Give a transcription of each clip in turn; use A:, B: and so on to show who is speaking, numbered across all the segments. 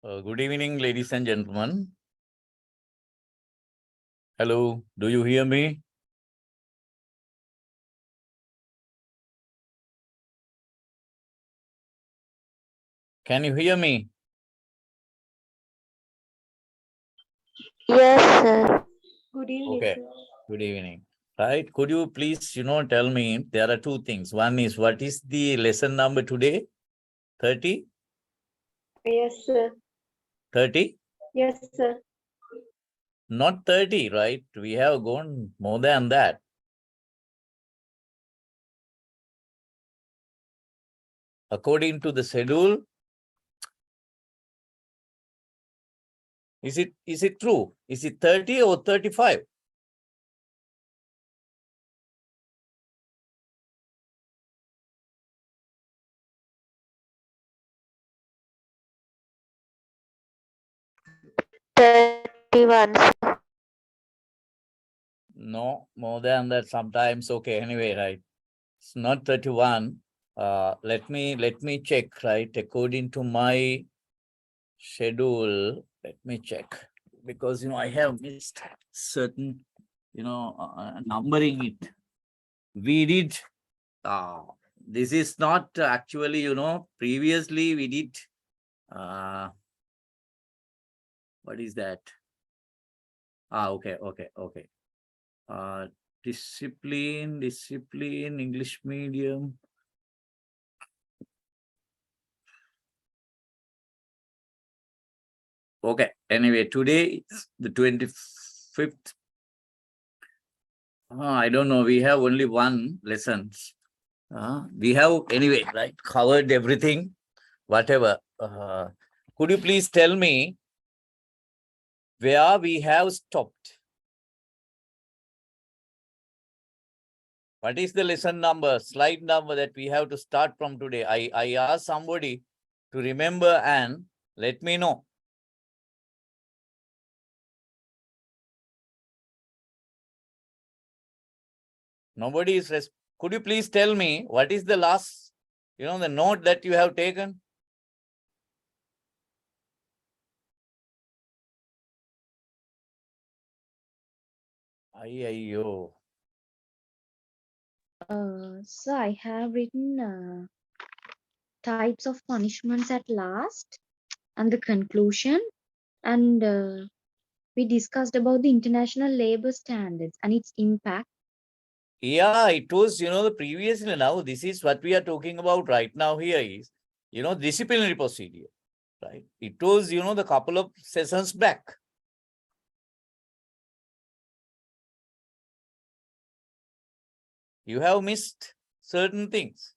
A: Good evening, ladies and gentlemen. Hello, do you hear me? Can you hear me?
B: Yes, sir.
C: Good evening,
A: Okay,
C: sir.
A: good evening. Right, could you please, tell me, there are two things. One is, what is the lesson number today? 30?
C: Yes, sir.
A: 30?
C: Yes, sir.
A: Not 30, right? We have gone more than that. According to the schedule, is it true? Is it 30 or 35?
B: Thirty-one, sir.
A: No, more than that sometimes. Okay, anyway, right. It's not 31. Let me check, right? According to my schedule, let me check, because I have missed certain numbering it. We did this is not actually, previously we did what is that? Okay. Discipline, English medium. Okay, anyway, today is the 25th. I don't know, we have only one lessons. We have anyway, right, covered everything, whatever. Could you please tell me where we have stopped? What is the lesson number, slide number that we have to start from today? I asked somebody to remember and let me know. Nobody is. Could you please tell me what is the last, the note that you have taken? Ayyo.
D: So I have written types of punishments at last and the conclusion, and we discussed about the international labor standards and its impact.
A: Yeah, it was, the previously. Now this is what we are talking about right now here is, disciplinary procedure, right? It was, the couple of sessions back. You have missed certain things.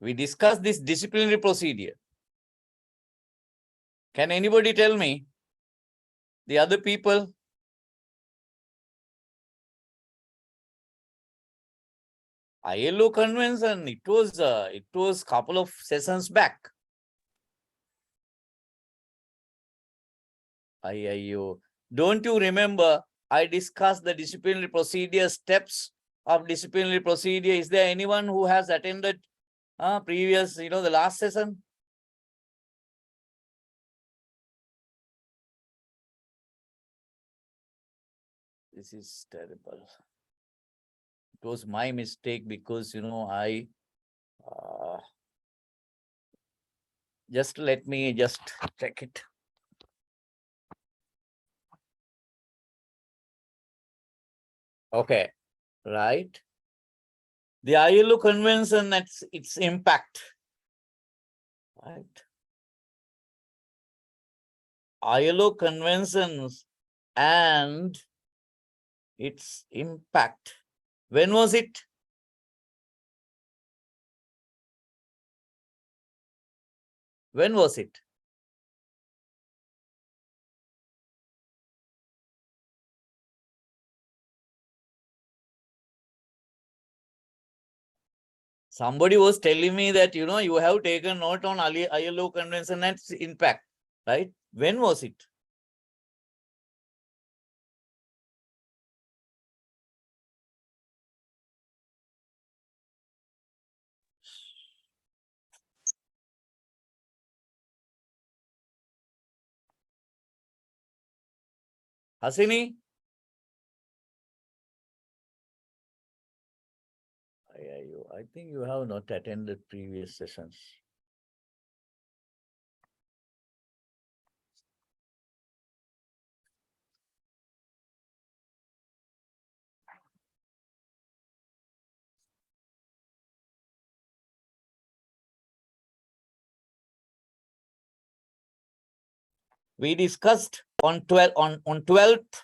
A: We discussed this disciplinary procedure. Can anybody tell me? The other people? ILO convention, it was couple of sessions back. IIO. Don't you remember I discussed the disciplinary procedure, steps of disciplinary procedure? Is there anyone who has attended previous, the last session? This is terrible. It was my mistake because, I just let me just check it. Okay, right. The ILO convention, that's its impact, right? ILO conventions and its impact. When was it? When was it? Somebody was telling me that, you have taken note on ILO convention and its impact, right? When was it? Hasini? I think you have not attended previous sessions. We discussed on 12th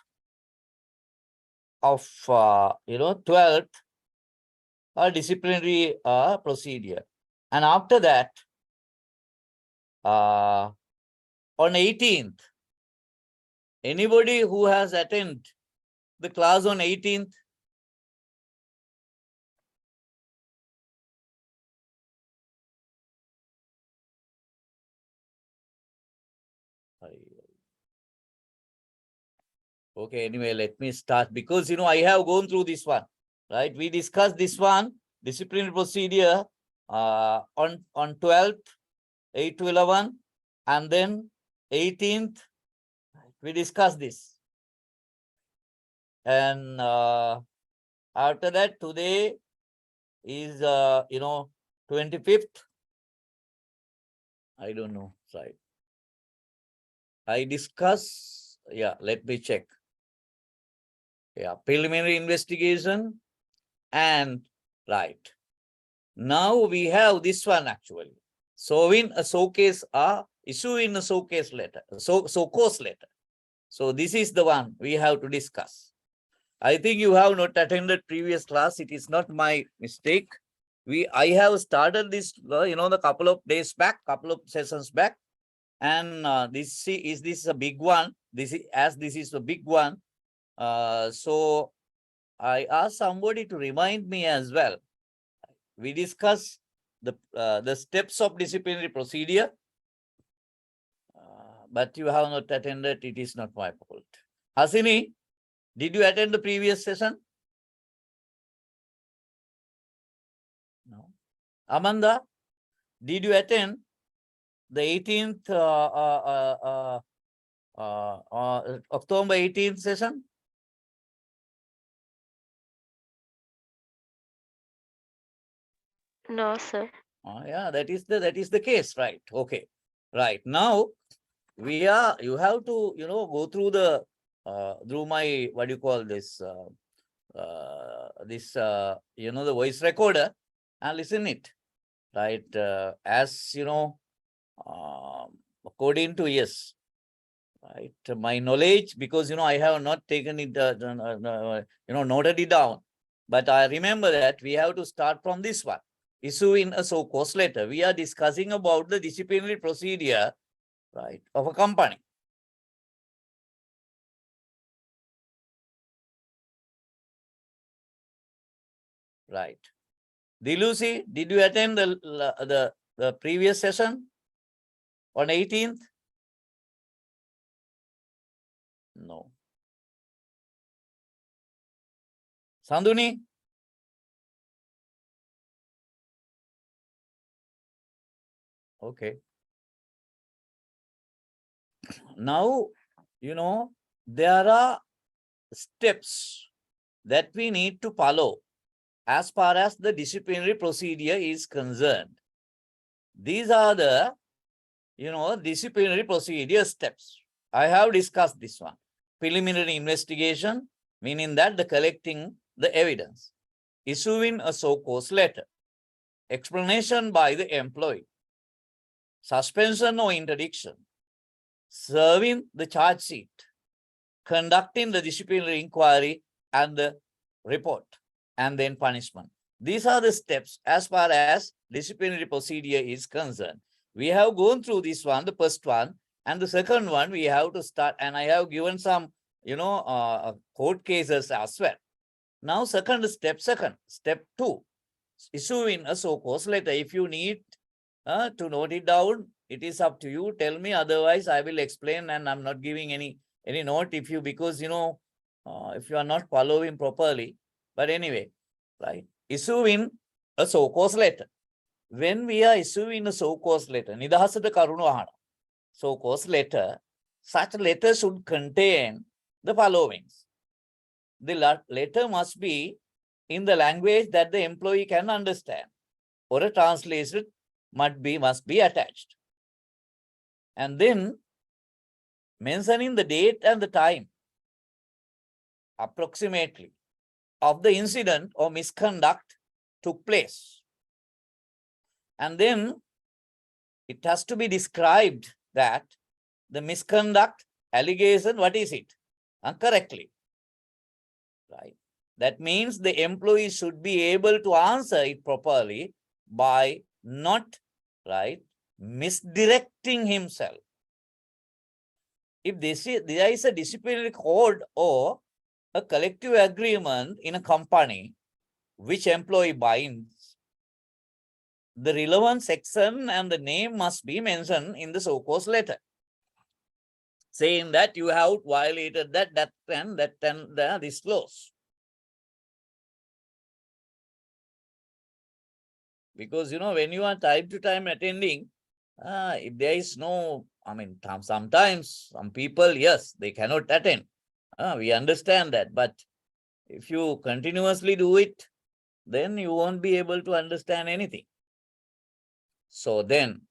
A: of 12th disciplinary procedure, and after that on 18th, anybody who has attended the class on 18th? Okay, anyway, let me start because I have gone through this one, right? We discussed this one, disciplinary procedure on 12th, 8 to 11, and then 18th, we discussed this. And after that, today is 25th. I don't know, right? I discuss, yeah, let me check. Yeah, preliminary investigation and right. Now we have this one actually. So in a showcase, issuing a showcase letter, so course letter. So this is the one we have to discuss. I think you have not attended previous class. It is not my mistake. I have started this, the couple of days back, couple of sessions back, and this is a big one. This is a big one. So I asked somebody to remind me as well. We discussed the steps of disciplinary procedure, but you have not attended. It is not my fault. Hasini, did you attend the previous session? No. Amanda, did you attend the 18th October 18th session?
B: No, sir.
A: Yeah, that is the case, right? Okay, right. Now you have to go through the through my, what do you call this, the voice recorder and listen it, right? As according to, yes, right, my knowledge, because I have not taken it noted it down, but I remember that we have to start from this one, issuing a so-called letter. We are discussing about the disciplinary procedure, right, of a company. Right. Dilusi, did you attend the previous session on 18th? No. Sanduni? Okay. Now, there are steps that we need to follow as far as the disciplinary procedure is concerned. These are the, disciplinary procedure steps. I have discussed this one. Preliminary investigation, meaning that the collecting the evidence. Issuing a so-called letter. Explanation by the employee. Suspension or interdiction. Serving the charge sheet. Conducting the disciplinary inquiry and the report. And then punishment. These are the steps as far as disciplinary procedure is concerned. We have gone through this one, the first one, and the second one we have to start, and I have given some, court cases as well. Now, step 2, issuing a so-called letter. If you need to note it down, it is up to you. Tell me, otherwise I will explain, and I'm not giving any note if you, because if you are not following properly. But anyway, right, issuing a so-called letter. When we are issuing a so-called letter, nidahasata karunu ahana, so-called letter, such letter should contain the following. The letter must be in the language that the employee can understand, or a translation must be attached. And then mentioning the date and the time, approximately, of the incident or misconduct took place. And then it has to be described that the misconduct allegation, what is it? Correctly. Right. That means the employee should be able to answer it properly by not, right, misdirecting himself. If there is a disciplinary code or a collective agreement in a company which employee binds, the relevant section and the name must be mentioned in the so-called letter, saying that you have violated that and this clause. Because, when you are time to time attending, if there is no, sometimes some people, yes, they cannot attend. We understand that. But if you continuously do it, then you won't be able to understand anything. So then,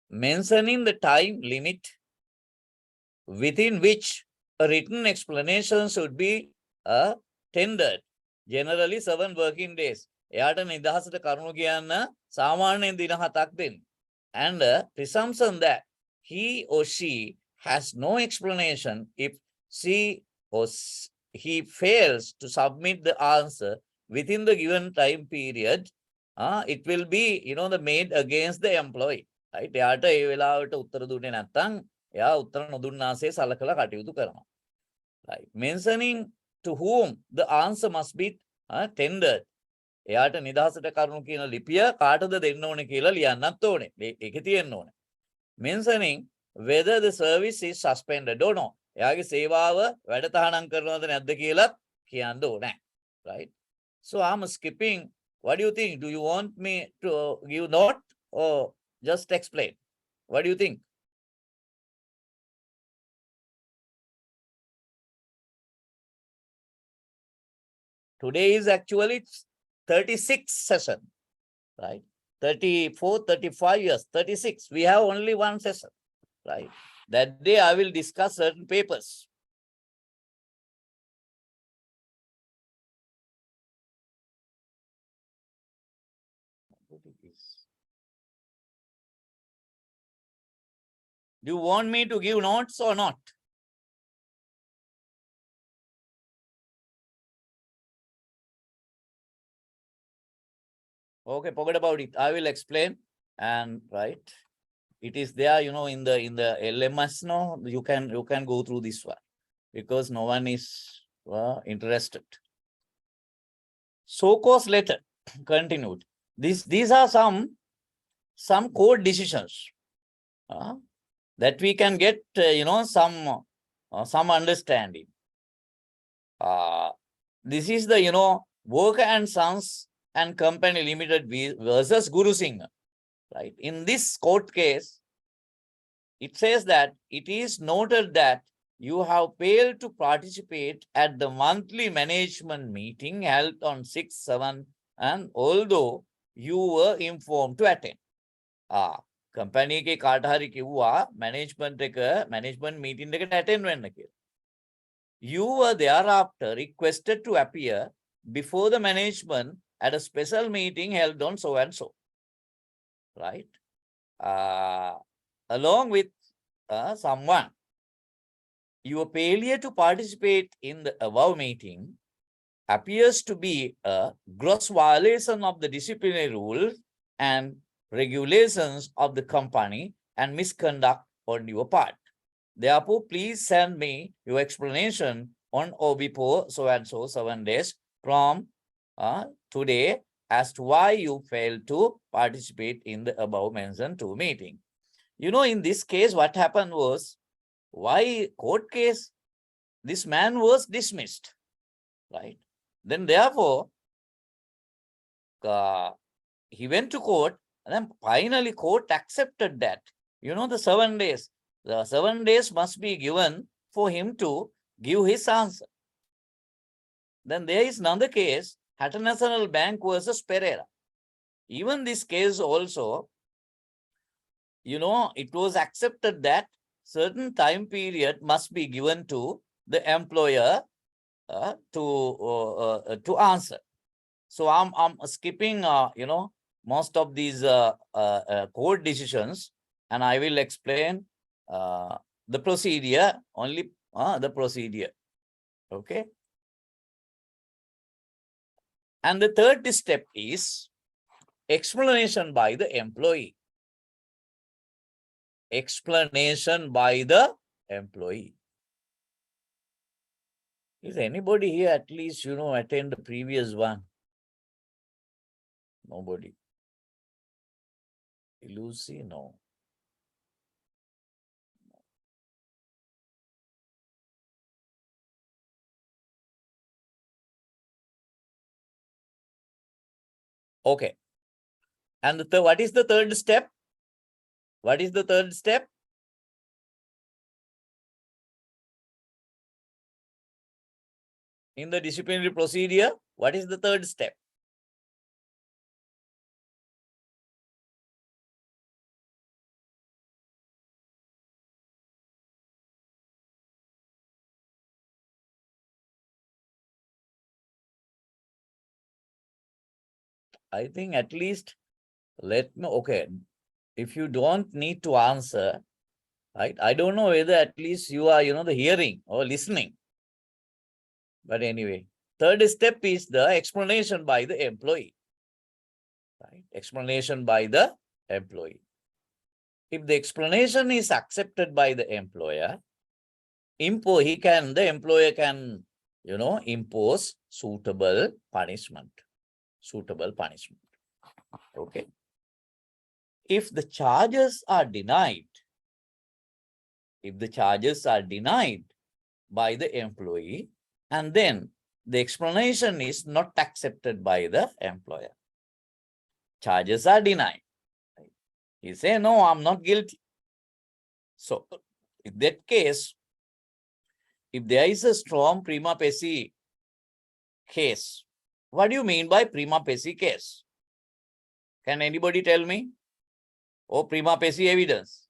A: mentioning the time limit within which a written explanation should be tendered, generally 7 working days. එයාට නිදහසට කරුණු කියන්න සාමාන්‍යයෙන් දින 7ක් දෙන්න. And presumption that he or she has no explanation if she or he fails to submit the answer within the given time period, it will be, the made against the employee. Right? එයාට ඒ වෙලාවට උත්තර දුන්නේ නැත්නම් එයා උත්තර නොදුන්නාසේ සලකලා කටයුතු කරනවා. Right? Mentioning to whom the answer must be tendered. එයාට නිදහසට කරුණු කියන ලිපිය කාටද දෙන්න ඕනේ කියලා ලියන්නත් ඕනේ. ඒකේ තියෙන්න ඕනේ. Mentioning whether the service is suspended or not. එයාගේ සේවාව වැඩතහනම් කරනවද නැද්ද කියලා කියන්න ඕනේ. Right? So I'm skipping. What do you think? Do you want me to give note or just explain? What do you think? Today is actually 36th session, right? 34, 35 years, 36. We have only one session, right? That day I will discuss certain papers. Do you want me to give notes or not? Okay, forget about it. I will explain. And right, it is there, in the LMS. No, you can go through this one because no one is interested. So-called letter continued. These are some code decisions that we can get, some understanding. This is the, Worker and Sons and Company Limited versus Guru Singh, right? In this court case, it says that it is noted that you have failed to participate at the monthly management meeting held on 6/7, and although you were informed to attend. Company එකේ කාට හරි කිව්වා management meeting එකට attend වෙන්න කියලා. You were thereafter requested to appear before the management at a special meeting held on so and so, right? Along with someone. Your failure to participate in the above meeting appears to be a gross violation of the disciplinary rules and regulations of the company and misconduct on your part. Therefore, please send me your explanation on or before so and so 7 days from today as to why you failed to participate in the above mentioned 2 meeting. In this case, what happened was, why court case? This man was dismissed, right? Then therefore, he went to court, and then finally court accepted that You know, the 7 days. The 7 days must be given for him to give his answer. Then there is another case, Hatton National Bank versus Pereira. Even this case also, you know, it was accepted that certain time period must be given to the employer to answer. So I'm skipping, you know, most of these court decisions, and I will explain the procedure, only the procedure. Okay. And the third step is explanation by the employee. Explanation by the employee. Is anybody here at least, you know, attend the previous one? Nobody. Lucy, no. Okay. And what is the third step? What is the third step? In the disciplinary procedure, what is the third step? I think at least let me, okay. If you don't need to answer, right? I don't know whether at least you are, you know, the hearing or listening. But anyway, third step is the explanation by the employee. Right? Explanation by the employee. If the explanation is accepted by the employer, the employer can, you know, impose suitable punishment. Suitable punishment. Okay. If the charges are denied, by the employee, and then the explanation is not accepted by the employer, charges are denied. He say, no, I'm not guilty. So in that case, if there is a strong prima facie case, what do you mean by prima facie case? Can anybody tell me? Or prima facie evidence?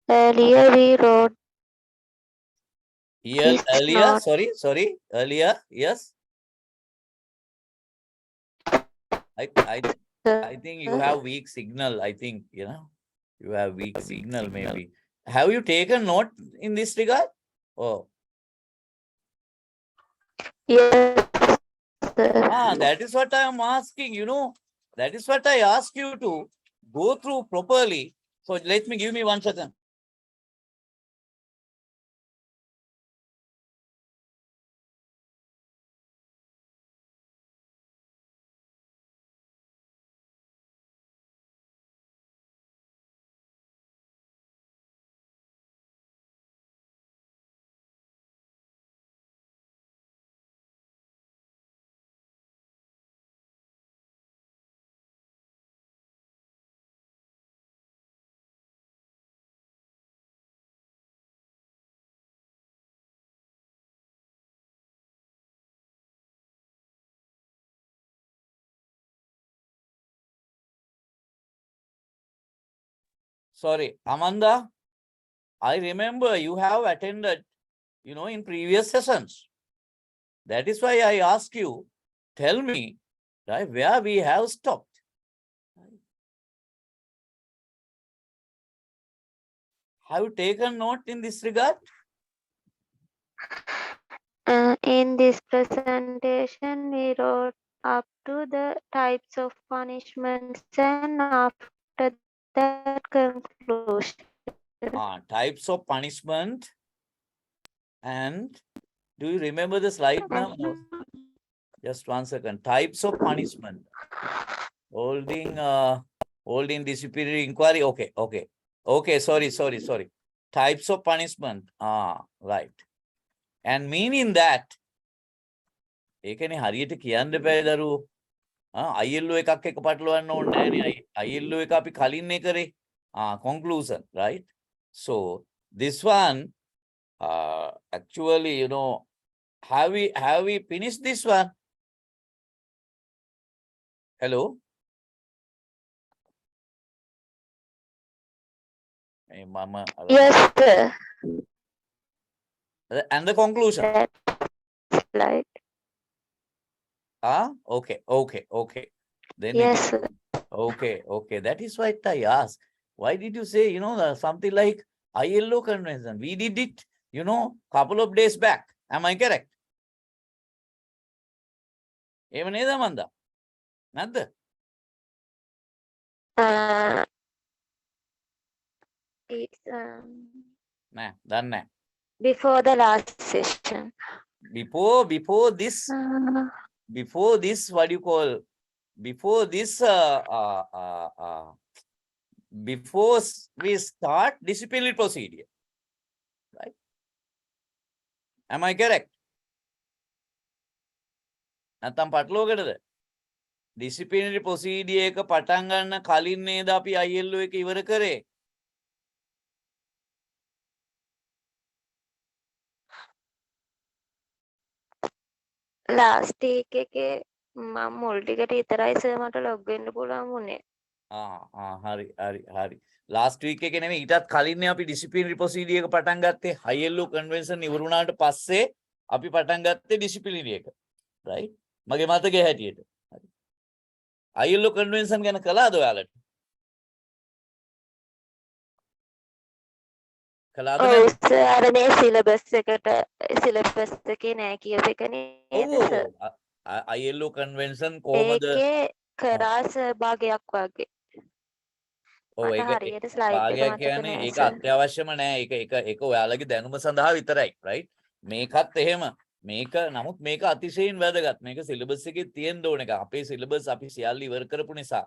B: Earlier we wrote
A: Here,
B: is
A: earlier,
B: not
A: earlier, yes. I think you have weak signal. I think, you know, you have weak signal maybe. Have you taken note in this regard? Oh,
B: yes, sir.
A: that is what I am asking, you know. That is what I ask you to go through properly. So let me, give me 1 second. Sorry, Amanda, I remember you have attended, you know, in previous sessions. That is why I ask you, tell me, right, where we have stopped. Have you taken note in this regard?
B: In this presentation, we wrote up to the types of punishments and after that conclusion.
A: Types of punishment. And do you remember the slide now? Just 1 second. Types of punishment. Holding disciplinary inquiry. Okay. Sorry. Types of punishment. Right. And meaning that, ඒකනේ හරියට කියන්න බෑ දරුවෝ. ILO එකක් එක පටලවන්න ඕනේ නෑනේ. ILO එක අපි කලින් කරේ. Conclusion, right? So this one, actually, you know, have we finished this one? Hello? Hey, Mama.
B: Yes, sir.
A: And the conclusion.
B: That's right.
A: Okay. Then
B: Yes,
A: it is
B: sir.
A: okay. That is what I asked. Why did you say, you know, something like ILO convention? We did it, you know, couple of days back. Am I correct? එහෙම නේද මන්දා? නැද්ද?
B: It's
A: නෑ, දන්නේ නෑ.
B: before the last session.
A: Before this, what do you call, before this, before we start disciplinary procedure, right? Am I correct? නැත්තම් පටලෝකටද? disciplinary procedure එක පටන් ගන්න කලින් නේද අපි ILO එක ඉවර කරේ?
B: Last week එකේ මම මුල් ටිකට විතරයි සර් මට ලොග් වෙන්න පුළුවන් වුණේ.
A: හරි. Last week එකේ නෙමෙයි ඊටත් කලින් අපි disciplinary procedure එක පටන් ගත්තේ. ILO convention ඉවර වුණාට පස්සේ අපි පටන් ගත්තේ disciplinary එක. right? මගේ මතකයේ හැටියට. ILO convention ගැන කළාද ඔයාලට? කළාද
B: ඔව්
A: නැද්ද?
B: සර් අර මේ සිලබස් එකේ නෑ කියප එක නේද සර්?
A: ILO convention කොහොමද?
B: ඒකේ කරා සර් භාගයක් වගේ.
A: ඔව්
B: මට
A: ඒක
B: හරියට ස්ලයිඩ් එක
A: භාගයක්
B: මතක
A: කියන්නේ
B: නෑ
A: ඒක
B: සර්.
A: අත්‍යවශ්‍යම නෑ. ඒක ඔයාලගේ දැනුම සඳහා විතරයි. right? මේකත් එහෙම. නමුත් මේක අතිශයින් වැදගත්. මේක සිලබස් එකේ තියෙන්න ඕන එක. අපේ සිලබස් අපි සියල්ල ඉවර කරපු නිසා.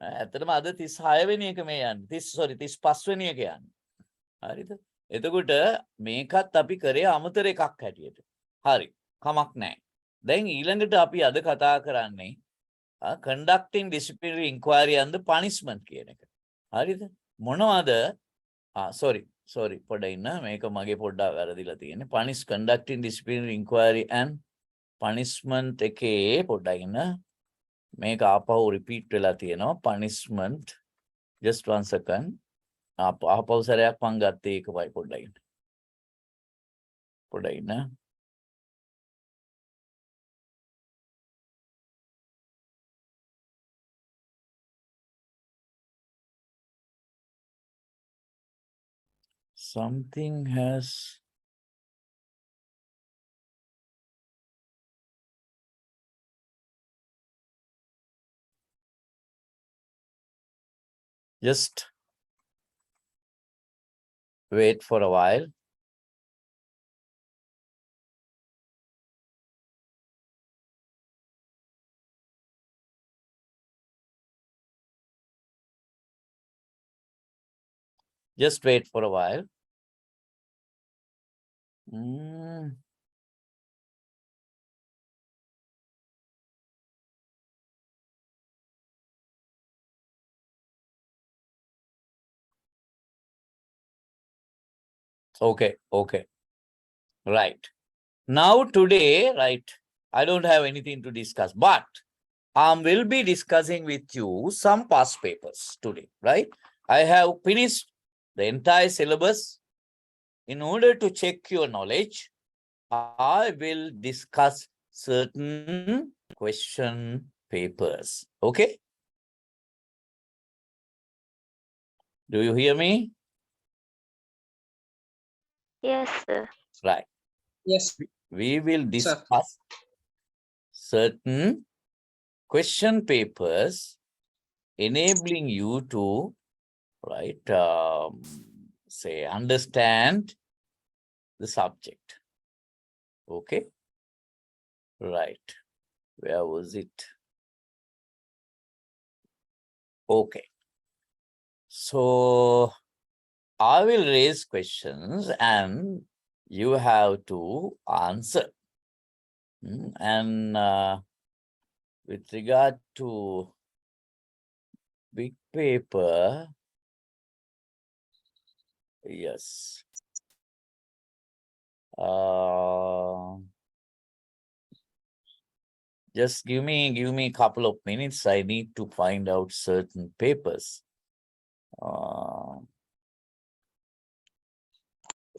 A: ඇත්තටම අද 36 වෙනි එක මේ යන්නේ. 35 වෙනි එක යන්නේ. හරිද? එතකොට මේකත් අපි කරේ අමතර එකක් හැටියට. හරි. කමක් නැහැ. දැන් ඊළඟට අපි අද කතා කරන්නේ conducting disciplinary inquiry and the punishment කියන එක. හරිද? මොනවද? sorry පොඩ්ඩක් ඉන්න. මේක මගේ පොඩ්ඩක් වැරදිලා තියෙන්නේ. conducting disciplinary inquiry and punishment එකේ පොඩ්ඩක් ඉන්න. මේක ආපහු repeat වෙලා තියෙනවා. punishment, just one second. ආපහු සැරයක් මං ගත්තේ ඒකයි පොඩ්ඩක් ඉන්න. පොඩ්ඩක් ඉන්න. Something has just wait for a while. Just wait for a while. Okay. Right. Now today, right, I don't have anything to discuss, but will be discussing with you some past papers today, right? I have finished the entire syllabus. In order to check your knowledge, I will discuss certain question papers. Okay? Do you hear me?
B: Yes sir.
A: Right.
E: Yes.
A: We will discuss certain question papers enabling you to, right, say, understand the subject. Okay? Right. Where was it? Okay. So I will raise questions and you have to answer. And with regard to big paper, yes. Just give me a couple of minutes. I need to find out certain papers.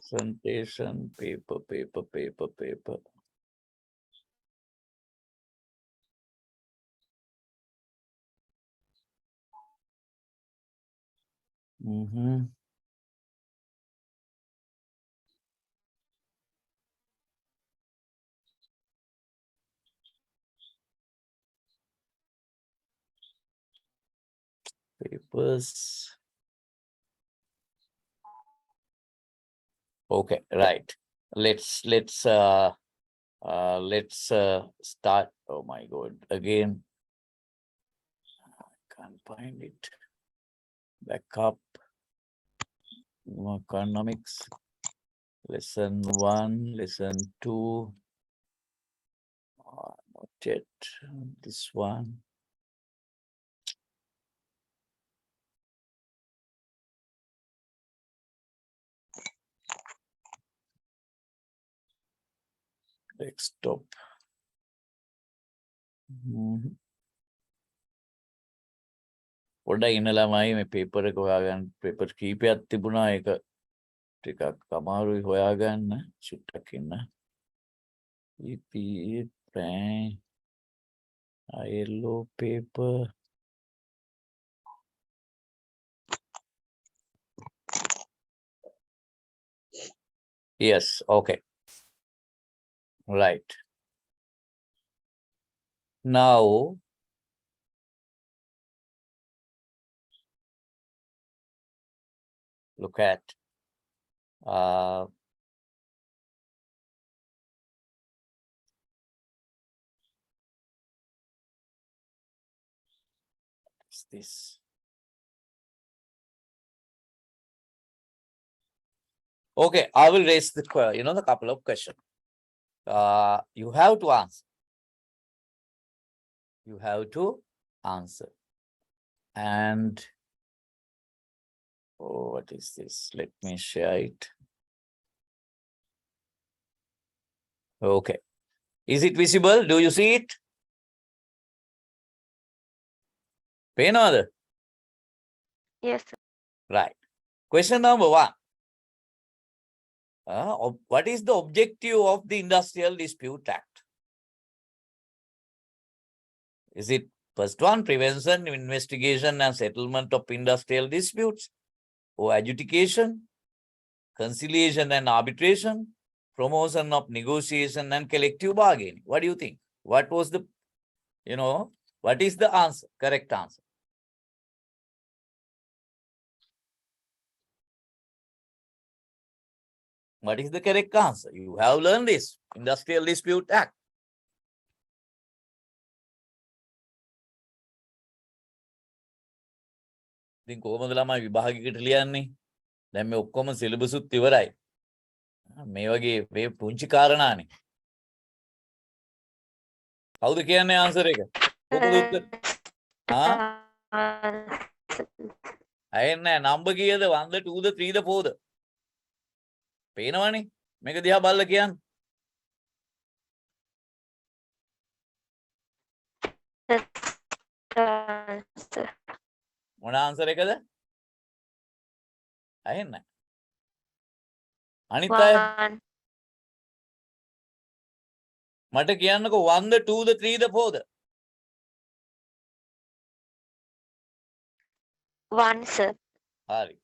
A: Presentation, paper. Papers. Okay, right. Let's start. Oh my God, again. I can't find it. Back up. Economics. Lesson 1, lesson 2. Not yet. This one. Desktop. පොඩ්ඩක් ඉන්න ළමයි මේ paper එක හොයාගන්න paper කීපයක් තිබුණා ඒක ටිකක් අමාරුයි හොයාගන්න චුට්ටක් ඉන්න EPE plan ILO paper yes okay right now look at what's this okay I will raise the the couple of questions you have to answer and oh, what is this? Let me share it. Okay. Is it visible? Do you see it? Penada?
B: Yes, sir.
A: Right. Question number 1. What is the objective of the Industrial Dispute Act? Is it first one, prevention, investigation and settlement of industrial disputes, or adjudication, conciliation and arbitration, promotion of negotiation and collective bargaining? What do you think? What was the, what is the answer? Correct answer. What is the correct answer? You have learned this, Industrial Dispute Act. ඉතින් කොහොමද ළමයි විභාගයකට ලියන්නේ? දැන් මේ ඔක්කොම syllabus උත් ඉවරයි. මේ වගේ මේ පුංචි කාරණානේ. කවුද කියන්නේ ආන්සර් එක? කොහොමද උත්තර? අයන්නේ නම්බර් කීයද? 1ද 2ද 3ද 4ද? පේනවනේ. මේක දිහා බලලා කියන්න. මොන ආන්සර් එකද? අයන්නේ. අනිත් අය මට කියන්නකෝ 1ද 2ද 3ද 4ද?
B: 1, sir.
A: Hari.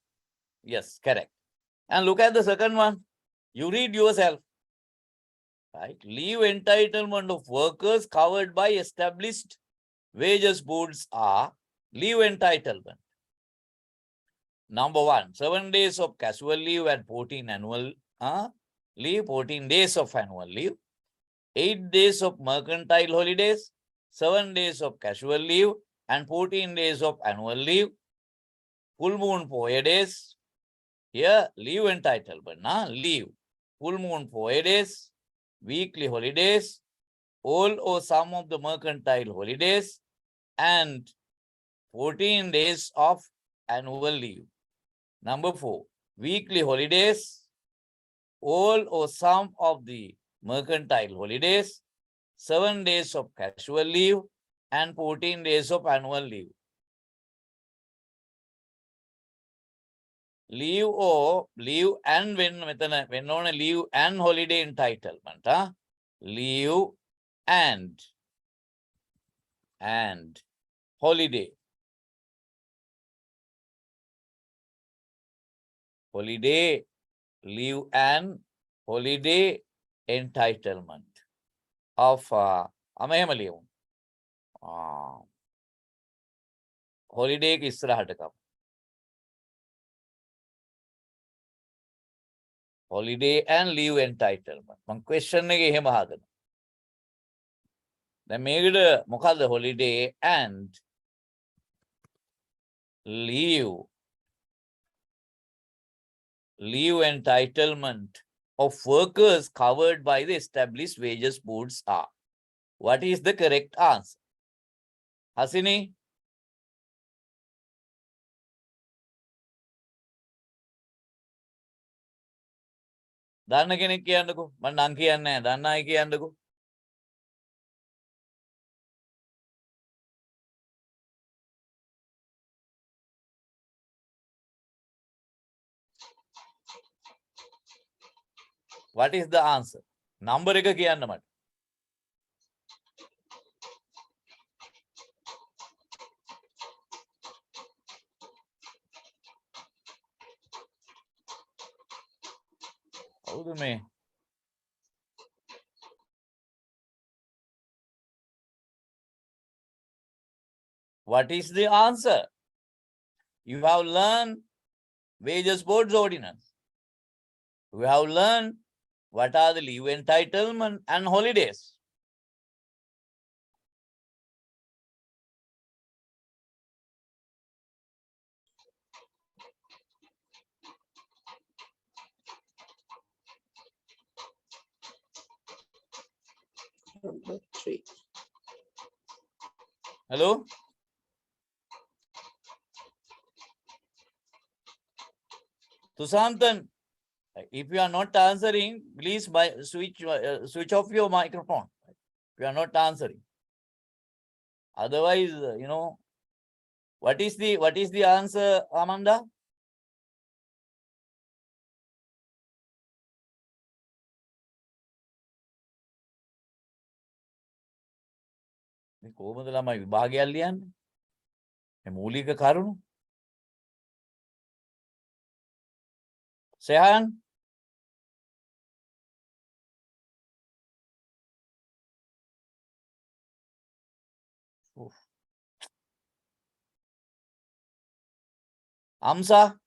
A: Yes, correct. And look at the second one. You read yourself. Right? Leave entitlement of workers covered by established wages boards are leave entitlement. Number 1, 7 days of casual leave and 14 annual leave, 14 days of annual leave, 8 days of mercantile holidays, 7 days of casual leave and 14 days of annual leave, full moon 4 days. Here, leave entitlement, leave. full moon 4 days, weekly holidays, all or some of the mercantile holidays, and 14 days of annual leave. Number 4, weekly holidays, all or some of the mercantile holidays, 7 days of casual leave, and 14 days of annual leave. Leave or leave and when on a leave and holiday entitlement. Huh? Leave and holiday. Holiday, leave and holiday entitlement of holiday එක ඉස්සරහට කම. Holiday and leave entitlement. මම question එක එහෙම හදනවා. දැන් මේකට මොකද්ද holiday and leave entitlement of workers covered by the established wages boards are. What is the correct answer? Hasini? දන්න කෙනෙක් කියන්නකෝ. මම නම් කියන්නේ නැහැ. දන්න අය කියන්නකෝ. What is the answer? Number එක කියන්න මට. කවුද මේ? What is the answer? You have learned wages boards ordinance. You have learned what are the leave entitlement and holidays.
C: Number 3.
A: Hello? Susantan, if you are not answering, please switch off your microphone. If you are not answering. Otherwise, what is the answer, Amanda? මේ කොහොමද ළමයි විභාගයක් ලියන්නේ? මේ මූලික කරුණු. Sehan? Amsa?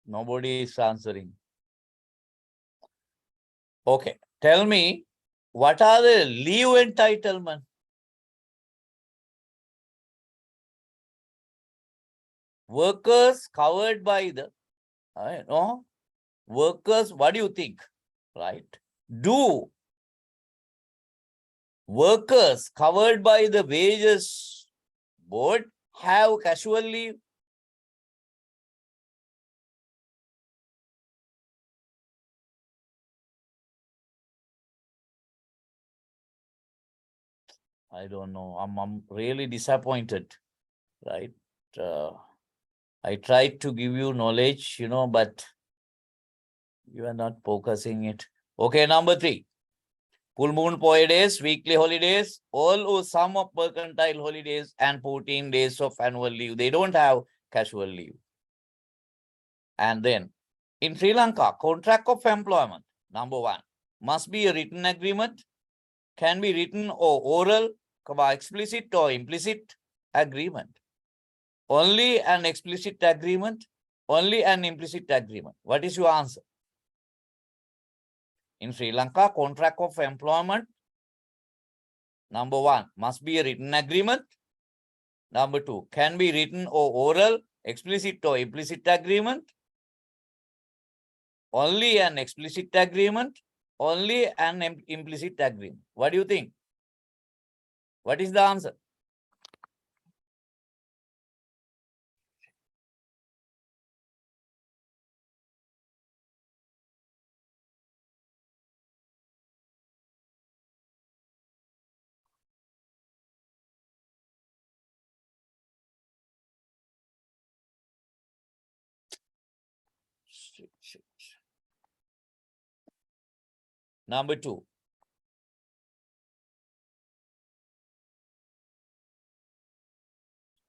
A: Nobody is answering. Okay, tell me, what are the leave entitlement? Workers covered by the, workers, what do you think, right? Do workers covered by the wages board have casual leave? I don't know. I'm really disappointed, right? I tried to give you knowledge, but you are not focusing it. Okay, number 3. Full moon 4 days, weekly holidays, all or some of mercantile holidays, and 14 days of annual leave. They don't have casual leave. And then, in Sri Lanka, contract of employment, number 1, must be a written agreement, can be written or oral, explicit or implicit agreement. Only an explicit agreement, only an implicit agreement. What is your answer? In Sri Lanka, contract of employment, number 1, must be a written agreement. Number 2, can be written or oral, explicit or implicit agreement. Only an explicit agreement, only an implicit agreement. What do you think? What is the answer? Number 2.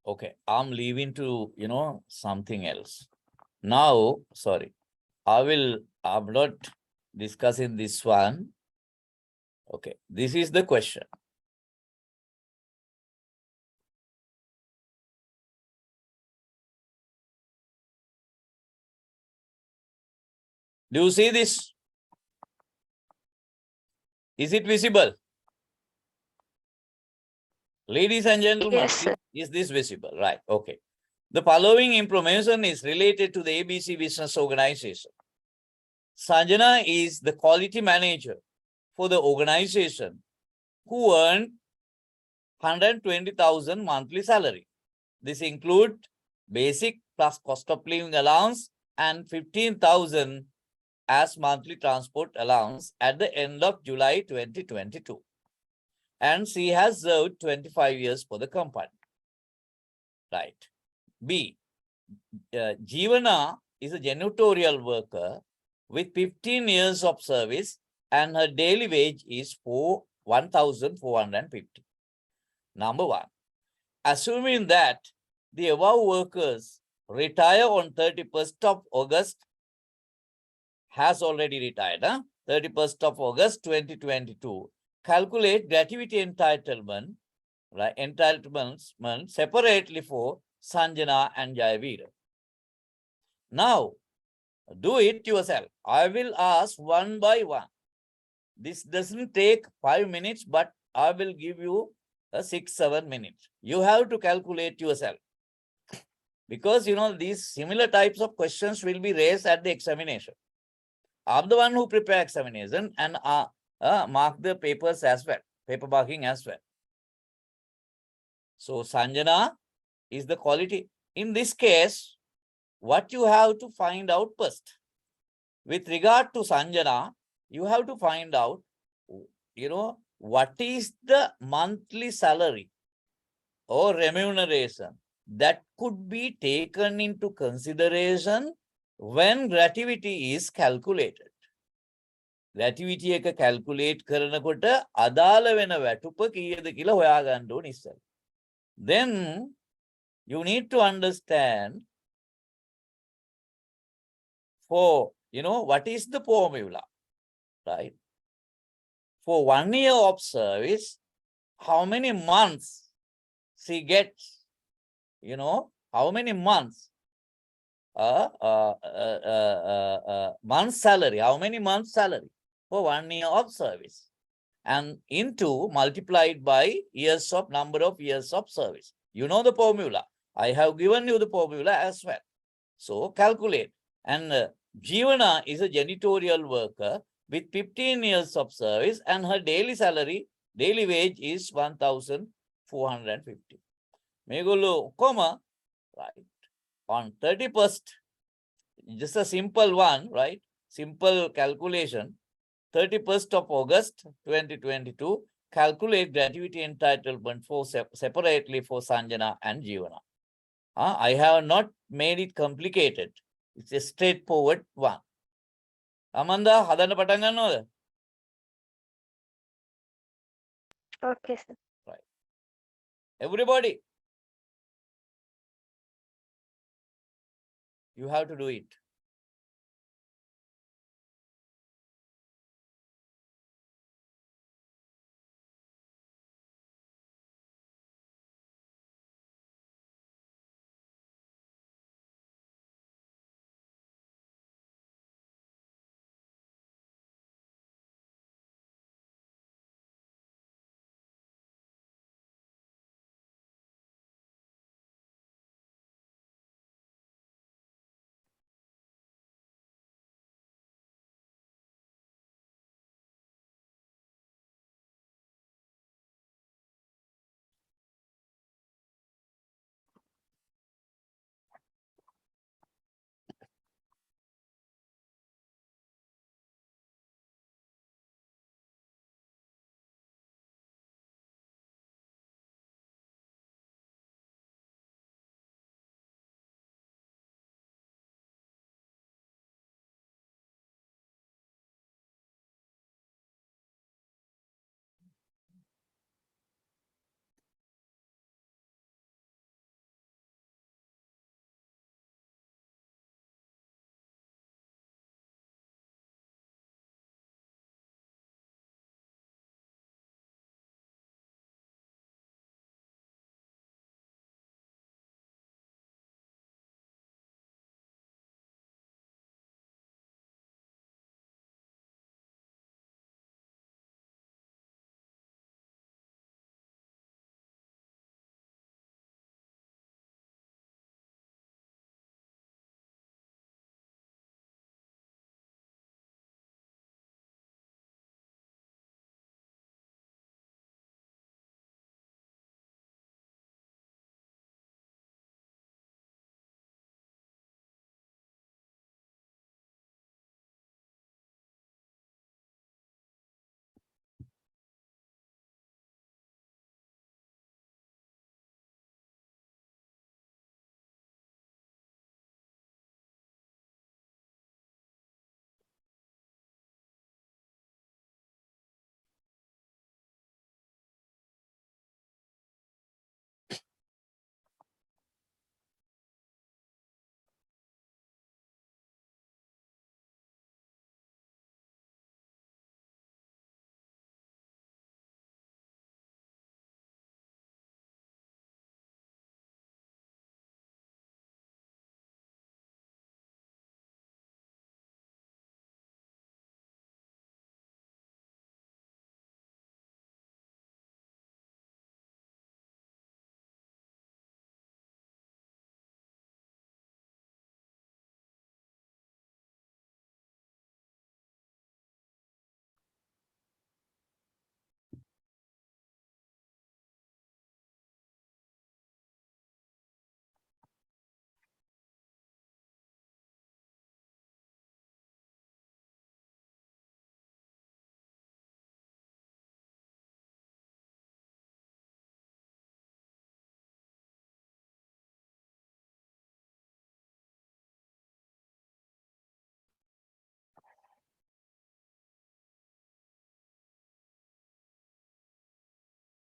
A: Okay, I'm leaving to, something else. Now, sorry, I'm not discussing this one. Okay, this is the question. Do you see this? Is it visible? Ladies and gentlemen,
B: Yes, sir.
A: is this visible? Right, okay. The following information is related to the ABC Business Organization. Sanjana is the quality manager for the organization who earned 120,000 monthly salary. This includes basic plus cost of living allowance and 15,000 as monthly transport allowance at the end of July 2022. And she has served 25 years for the company. Right. B. Jeevana is a janitorial worker with 15 years of service and her daily wage is 1,450. Number 1. Assuming that the above workers retire on 31st of August, has already retired, 31st of August 2022, calculate gratuity entitlement, right? Entitlements separately for Sanjana and Jayavira. Now, do it yourself. I will ask one by one. This doesn't take 5 minutes, but I will give you 6-7 minutes. You have to calculate yourself. Because, these similar types of questions will be raised at the examination. I'm the one who prepare examination and mark the papers as well, paper marking as well. So Sanjana is the quality. In this case, what you have to find out first. With regard to Sanjana, you have to find out, what is the monthly salary or remuneration that could be taken into consideration when gratuity is calculated. Gratuity එක calculate කරනකොට අදාළ වෙන වැටුප කීයද කියලා හොයාගන්න ඕනේ ඉස්සෙල්ලා. Then you need to understand for, what is the formula, right? For 1 year of service, how many months she gets, how many months, month salary, how many months salary for 1 year of service, and into multiplied by number of years of service. You know the formula. I have given you the formula as well. So calculate. And Jeevana is a janitorial worker with 15 years of service and her daily wage is 1,450. Megolo, right? On 31st, just a simple one, right? Simple calculation. 31st of August 2022, calculate gratuity entitlement for separately for Sanjana and Jeevana. I have not made it complicated. It's a straightforward one. Amanda, hadana patan gannawada?
B: Okay, sir.
A: Right. Everybody, you have to do it.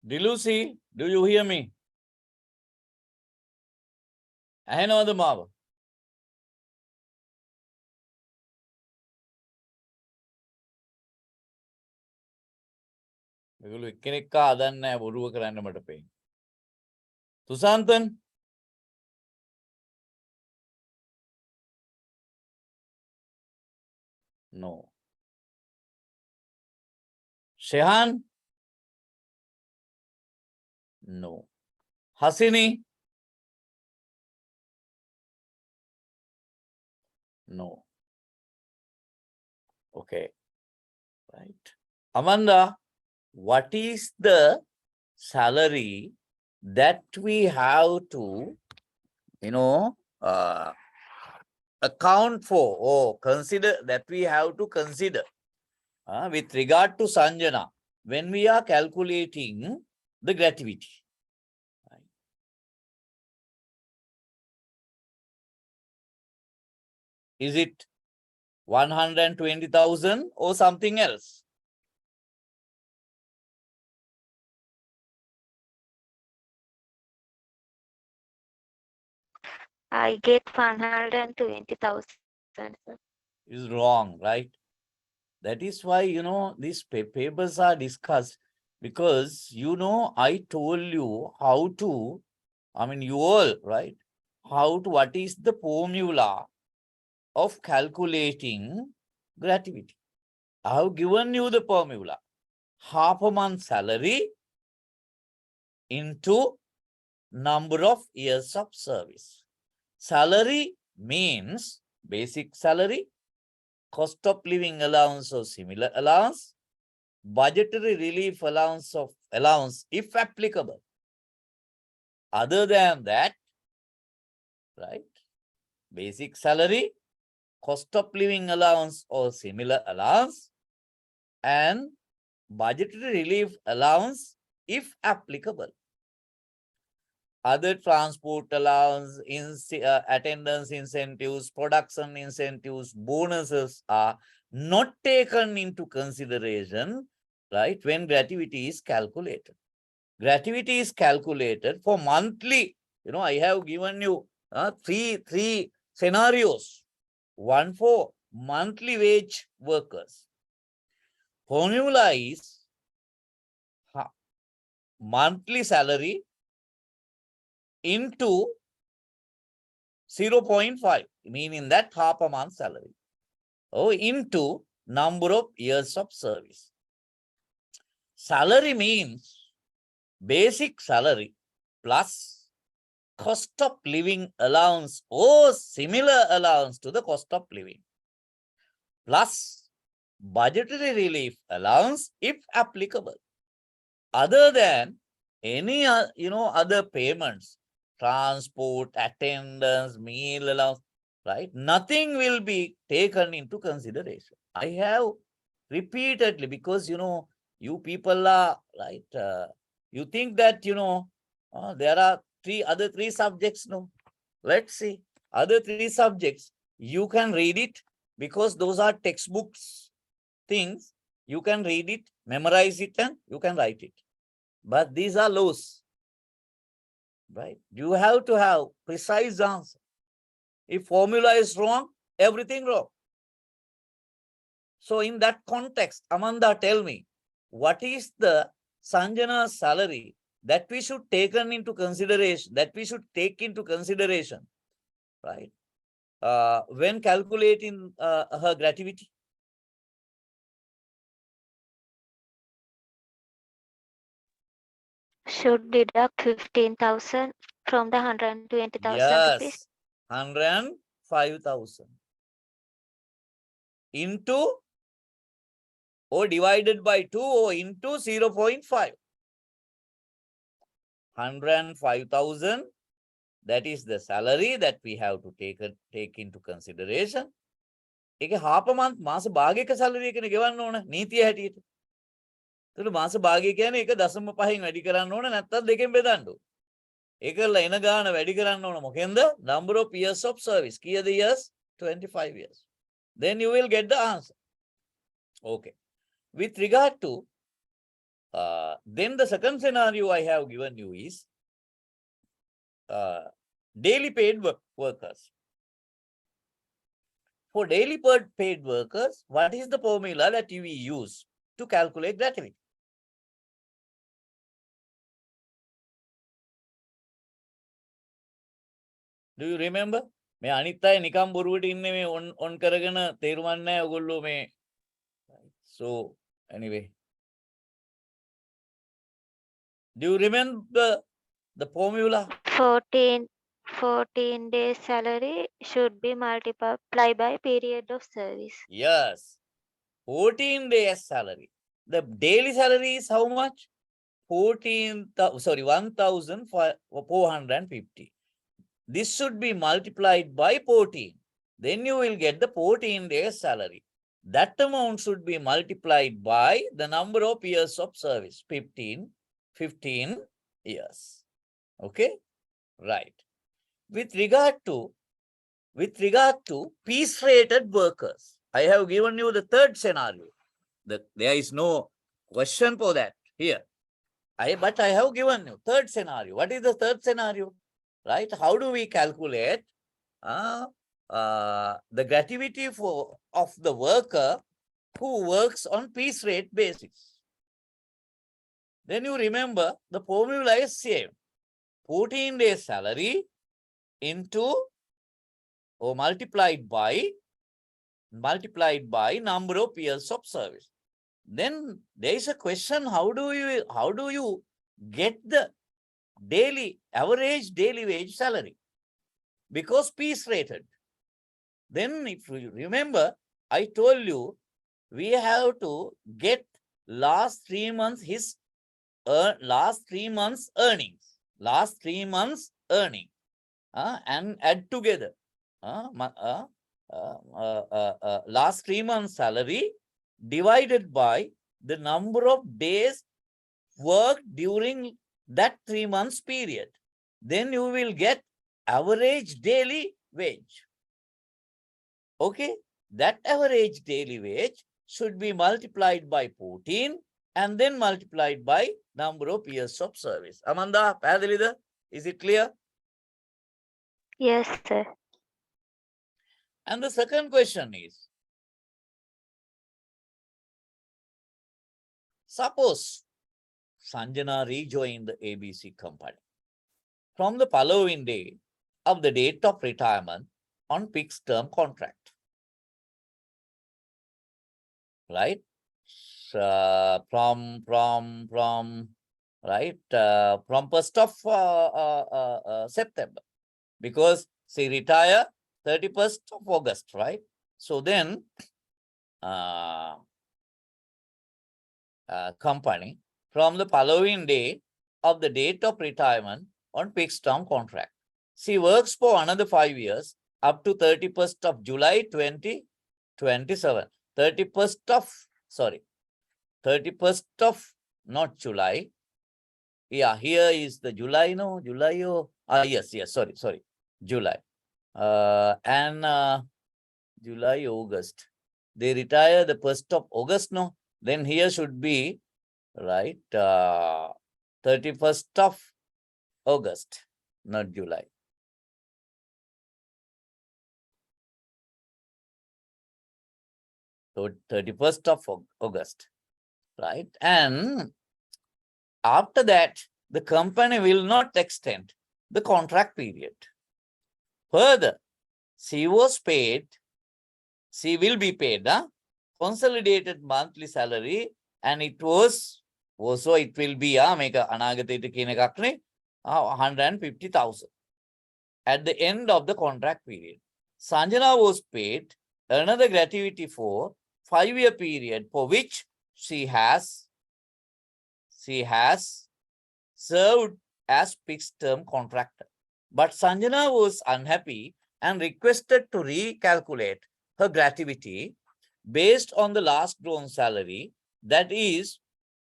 A: Dilusi, do you hear me? ඇහෙනවද මාව? මේගොල්ලෝ එක්කෙනෙක්ව හදන්නේ නැහැ බොරුව කරන්න මට පේන්නේ. සුසාන්තන්? No. Shehan? No. Hasini? No. Okay. Right. Amanda, what is the salary that we have to, account for or consider, that we have to consider with regard to Sanjana when we are calculating the gratuity? Right. Is it 120,000 or something else?
B: I get 120,000.
A: Is wrong, right? That is why, these papers are discussed, because, I told you how to, you all, right? What is the formula of calculating gratuity? I have given you the formula. Half a month salary into number of years of service. Salary means basic salary, cost of living allowance or similar allowance, budgetary relief allowance if applicable. Other than that, right, basic salary, cost of living allowance or similar allowance, and budgetary relief allowance if applicable. Other transport allowance, attendance incentives, production incentives, bonuses are not taken into consideration, right, when gratuity is calculated. Gratuity is calculated for monthly. I have given you three scenarios. One for monthly wage workers. Formula is monthly salary into 0.5, meaning that half a month salary, or into number of years of service. Salary means basic salary plus cost of living allowance or similar allowance to the cost of living, plus budgetary relief allowance if applicable. Other than any other payments, transport, attendance, meal allowance, right? Nothing will be taken into consideration. I have repeatedly, because you people are right. You think that there are other three subjects. No, let's see. Other three subjects, you can read it, because those are textbooks things. You can read it, memorize it, and you can write it. But these are laws, right? You have to have precise answer. If formula is wrong, everything wrong. So in that context, Amanda, tell me, what is the Sanjana salary that we should take into consideration, right? When calculating her gratuity?
B: Should deduct 15,000 from the 120,000 rupees.
A: Yes, 105,000 into or divided by 2 or into 0.5. 105,000, that is the salary that we have to take into consideration. ඒක half a month මාස භාගයක salary එකනේ ගෙවන්න ඕන නීතිය හැටියට. ඒතකොට මාස භාගය කියන්නේ 1.5න් වැඩි කරන්න ඕන නැත්නම් දෙකෙන් බෙදන්න ඕන. ඒකල එන ගාන වැඩි කරන්න ඕන මොකෙන්ද? Number of years of service. කීයද years? 25 years. Then you will get the answer. Okay. With regard to Then the second scenario I have given you is daily paid workers. For daily paid workers, what is the formula that we use to calculate gratuity? Do you remember? මේ අනිත් අය නිකම් බොරුවට ඉන්නේ මේ on කරගෙන තේරුම් නැහැ ඔයගොල්ලෝ මේ. So anyway, do you remember the formula?
B: 14 days salary should be multiplied by period of service.
A: Yes, 14 days salary. The daily salary is how much? 1,450. This should be multiplied by 14. Then you will get the 14 days salary. That amount should be multiplied by the number of years of service, 15 years. Okay, right. With regard to piece rated workers, I have given you the third scenario. There is no question for that here. But I have given you third scenario. What is the third scenario? Right? How do we calculate the gratuity of the worker who works on piece rate basis? Then you remember the formula is same. 14 days salary into or multiplied by number of years of service. Then there is a question, how do you get the average daily wage salary? Because piece rated. Then if you remember, I told you we have to get last 3 months earnings, and add together last 3 months salary divided by the number of days worked during that 3 months period. Then you will get average daily wage. Okay, that average daily wage should be multiplied by 14 and then multiplied by number of years of service. Amanda, Padalida, is it clear?
B: Yes, sir.
A: And the second question is, suppose Sanjana rejoined the ABC company from the following day of the date of retirement on fixed term contract. Right? From 1st of September, because she retire 31st of August, right? So then company from the following day of the date of retirement on fixed term contract. She works for another 5 years up to 31st of July 2027. 31st of not July. Yeah, here is the July, no? July, oh, yes, sorry, July. July, August. They retire the 1st of August, no? Then here should be, right, 31st of August, not July. So 31st of August, right? And after that, the company will not extend the contract period. Further, she will be paid consolidated monthly salary, and it will be 150,000 at the end of the contract period. Sanjana was paid another gratuity for 5-year period for which she has served as fixed term contractor. But Sanjana was unhappy and requested to recalculate her gratuity based on the last grown salary, that is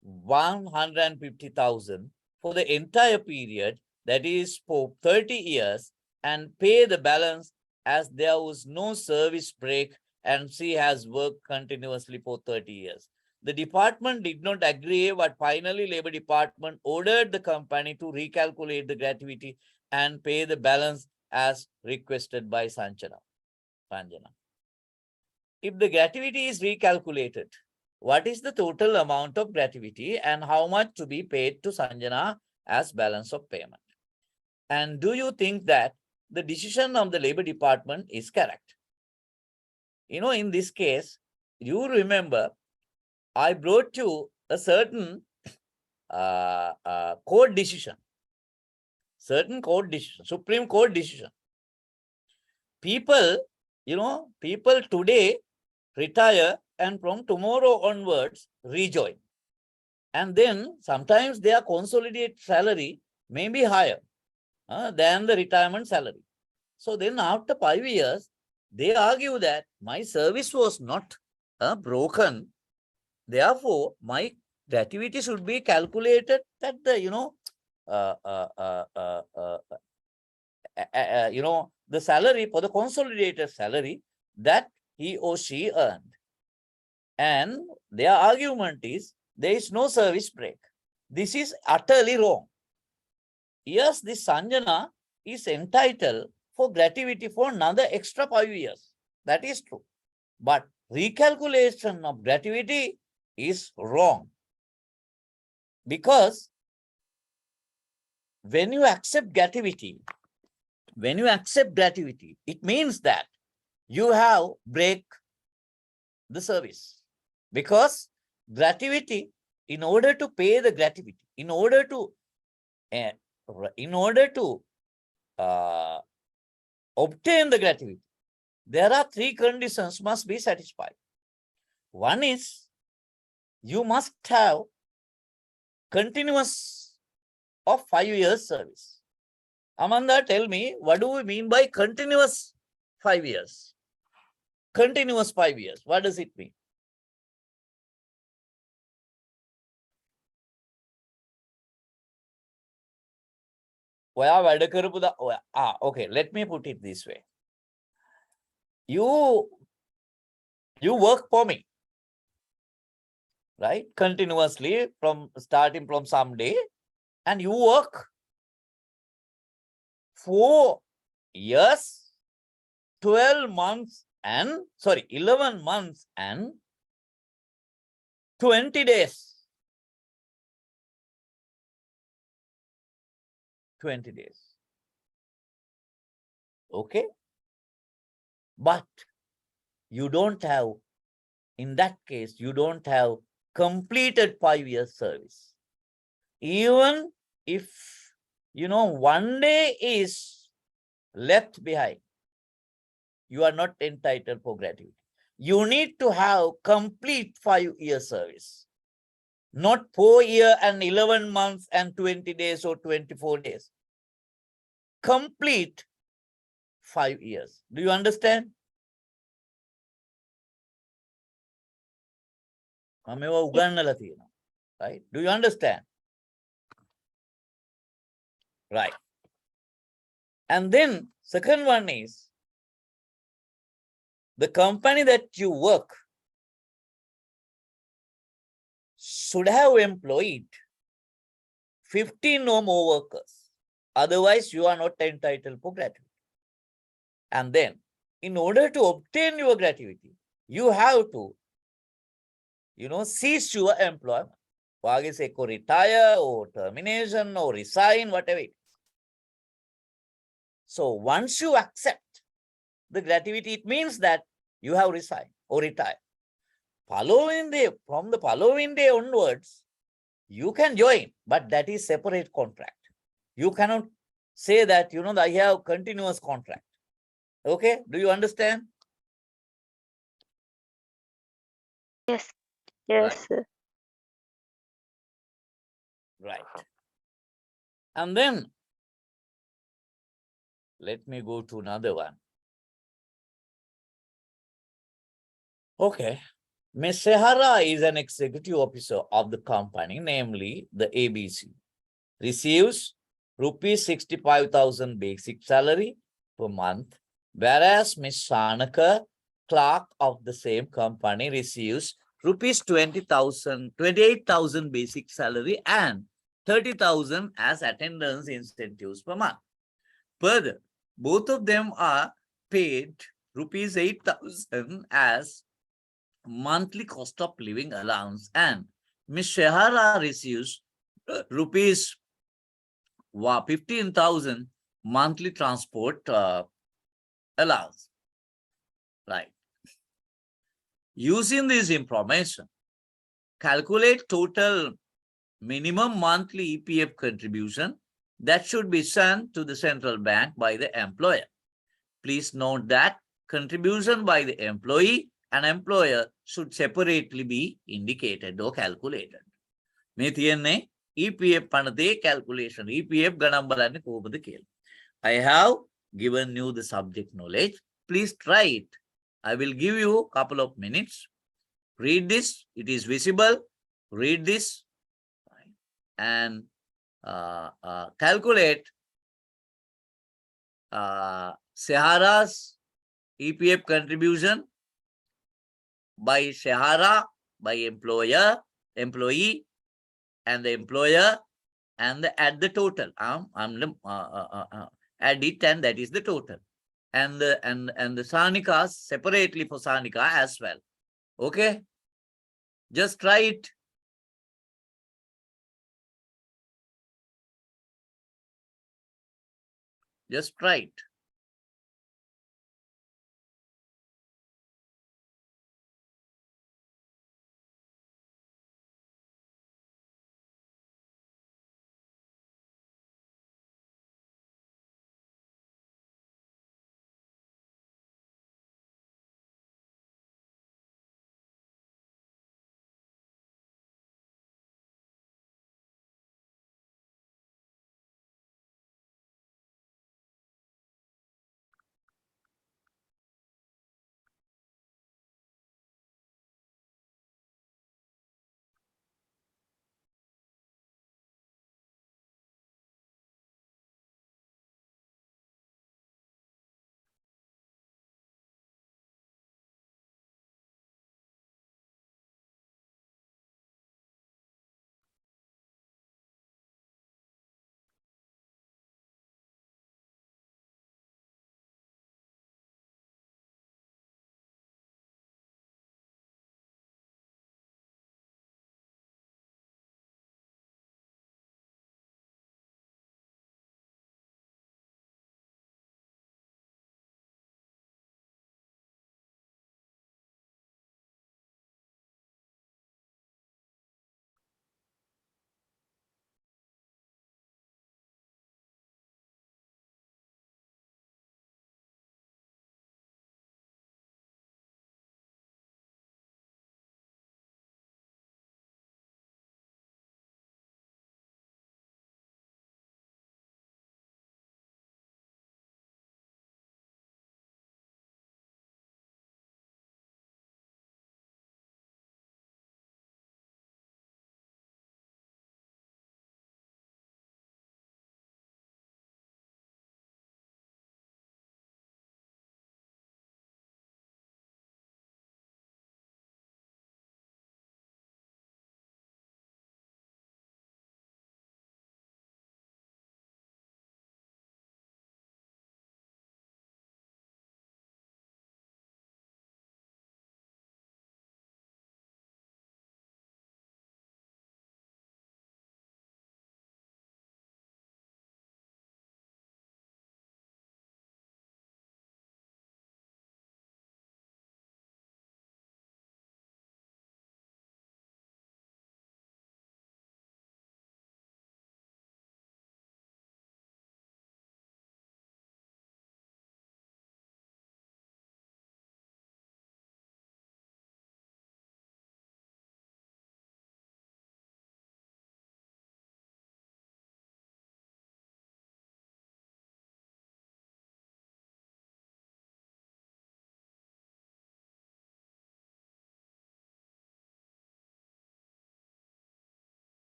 A: 150,000 for the entire period, that is for 30 years, and pay the balance as there was no service break and she has worked continuously for 30 years. the department did not agree, but finally Labor Department ordered the company to recalculate the gratuity and pay the balance as requested by Sanjana. If the gratuity is recalculated, what is the total amount of gratuity and how much to be paid to Sanjana as balance of payment? And do you think that the decision of the Labor Department is correct? In this case, you remember, I brought you a certain court decision, Supreme Court decision. People today retire and from tomorrow onwards rejoin. And then sometimes their consolidated salary may be higher than the retirement salary. So then after 5 years, they argue that my service was not broken. Therefore, my gratuity should be calculated at the, the salary for the consolidated salary that he or she earned. And their argument is there is no service break. This is utterly wrong. Yes, this Sanjana is entitled for gratuity for another extra 5 years. That is true. But recalculation of gratuity is wrong. Because when you accept gratuity, it means that you have break the service. Because gratuity, in order to pay the gratuity, in order to obtain the gratuity, there are 3 conditions must be satisfied. One is you must have continuous of 5 years service. Amanda, tell me, what do we mean by continuous 5 years? Continuous 5 years, what does it mean? Okay, let me put it this way. You work for me, right? Continuously starting from some day, and you work 4 years, 11 months and 20 days. 20 days. Okay. But you don't have, in that case, you don't have completed 5 years service. Even if, 1 day is left behind, you are not entitled for gratuity. You need to have complete 5 years service. Not 4 years and 11 months and 20 days or 24 days. Complete 5 years. Do you understand? Right? Do you understand? Right. And then second one is the company that you work should have employed 15 or more workers. Otherwise, you are not entitled for gratuity. And then, in order to obtain your gratuity, you have to, cease your employment. Retire or termination or resign, whatever it is. So once you accept the gratuity, it means that you have resigned or retired. From the following day onwards, you can join, but that is separate contract. You cannot say that, I have continuous contract. Okay, do you understand?
B: Yes. Yes, sir.
A: Right. And then, let me go to another one. Okay. Ms. Sehara is an executive officer of the company, namely the ABC. Receives rupees 65,000 basic salary per month, whereas Ms. Shanaka, clerk of the same company, receives rupees 20,000, 28,000 basic salary and 30,000 as attendance incentives per month. Further, both of them are paid rupees 8,000 as monthly cost of living allowance, and Ms. Shehara receives rupees 15,000 monthly transport allowance. Right. Using this information, calculate total minimum monthly EPF contribution that should be sent to the central bank by the employer. Please note that contribution by the employee and employer should separately be indicated or calculated. මේ තියෙන්නේ EPF පනතේ calculation. EPF ගණන් බලන්නේ කොහොමද කියලා. I have given you the subject knowledge. Please try it. I will give you a couple of minutes. Read this. It is visible. Read this and calculate Shehara's EPF contribution by Shehara, by employee, and the employer, and add the total. Add it, and that is the total. And the Sanika separately for Sanika as well. Okay, just try it. Just try it.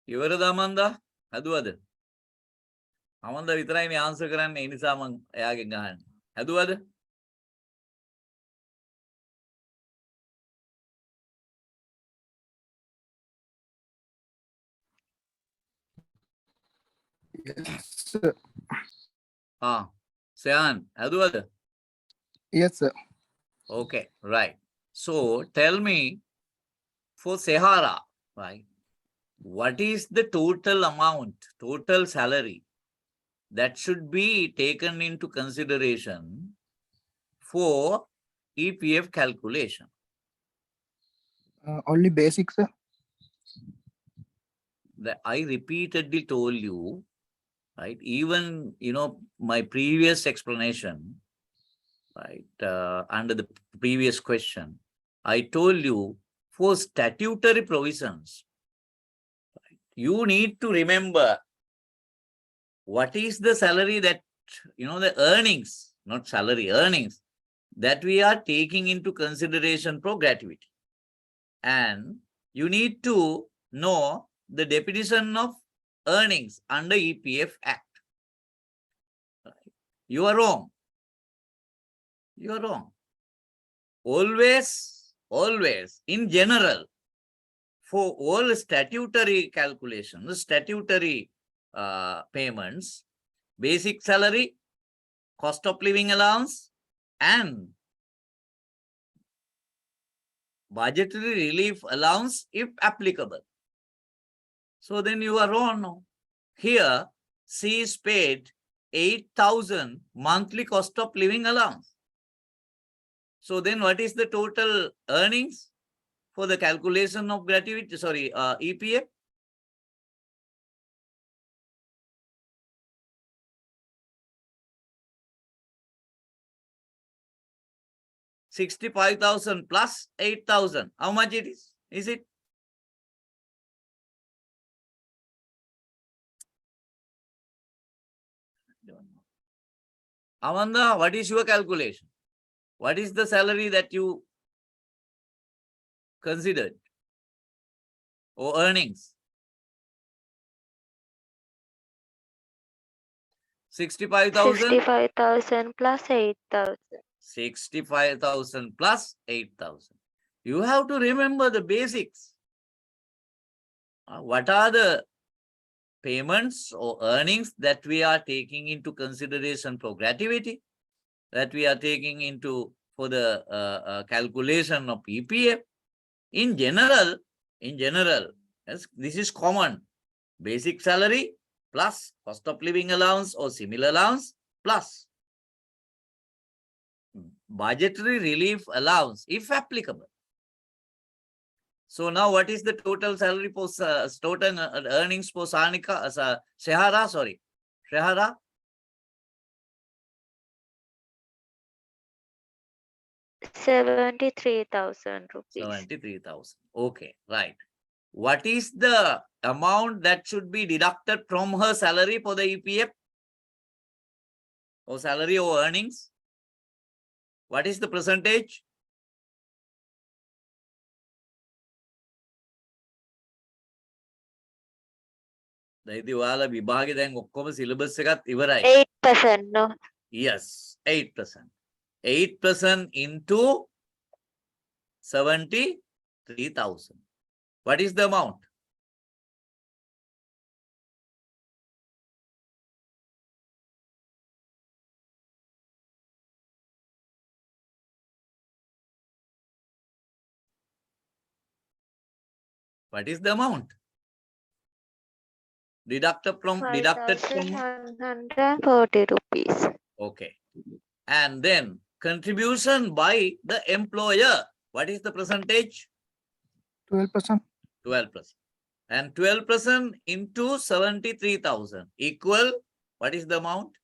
A: ඉවරද Amanda? හැදුවද? Amanda විතරයි මේ answer කරන්නේ. ඒ නිසා මම එයාගෙන් අහන්නේ. හැදුවද?
E: Yes, sir.
A: සයන් හැදුවද?
E: Yes, sir.
A: Okay, right. So tell me for Sehara, right? What is the total amount, total salary that should be taken into consideration for EPF calculation?
E: Only basic, sir.
A: That I repeatedly told you, right? Even, my previous explanation, right, under the previous question, I told you for statutory provisions, right, you need to remember what is the salary that, the earnings, not salary, earnings that we are taking into consideration for gratuity. And you need to know the definition of earnings under EPF Act. Right? You are wrong. You are wrong. Always, in general, for all statutory calculations, statutory payments, basic salary, cost of living allowance, and budgetary relief allowance if applicable. So then you are wrong. No? Here, she is paid 8,000 monthly cost of living allowance. So then what is the total earnings for the calculation of gratuity, EPF? $65,000 plus 8,000. How much it is? Is it? Amanda, what is your calculation? What is the salary that you considered? Or earnings? 65,000?
B: 65,000 plus 8,000.
A: 65,000 plus 8,000. You have to remember the basics. What are the payments or earnings that we are taking into consideration for gratuity, that we are taking into for the calculation of EPF? In general, yes, this is common. Basic salary plus cost of living allowance or similar allowance plus budgetary relief allowance if applicable. So now what is the total salary for total earnings for Shehara? Sorry, Shehara?
B: 73,000 rupees.
A: 73,000. Okay, right. What is the amount that should be deducted from her salary for the EPF? Or salary or earnings? What is the percentage? දැන් ඔයාලා විභාගේ දැන් ඔක්කොම syllabus එකත් ඉවරයි.
B: 8%, no?
A: Yes, 8%. 8% into 73,000. What is the amount? What is the amount? Deducted from
B: 5,140 rupees.
A: Okay. And then contribution by the employer. What is the percentage?
E: 12%.
A: 12%. And 12% into 73,000 equal, what is the amount?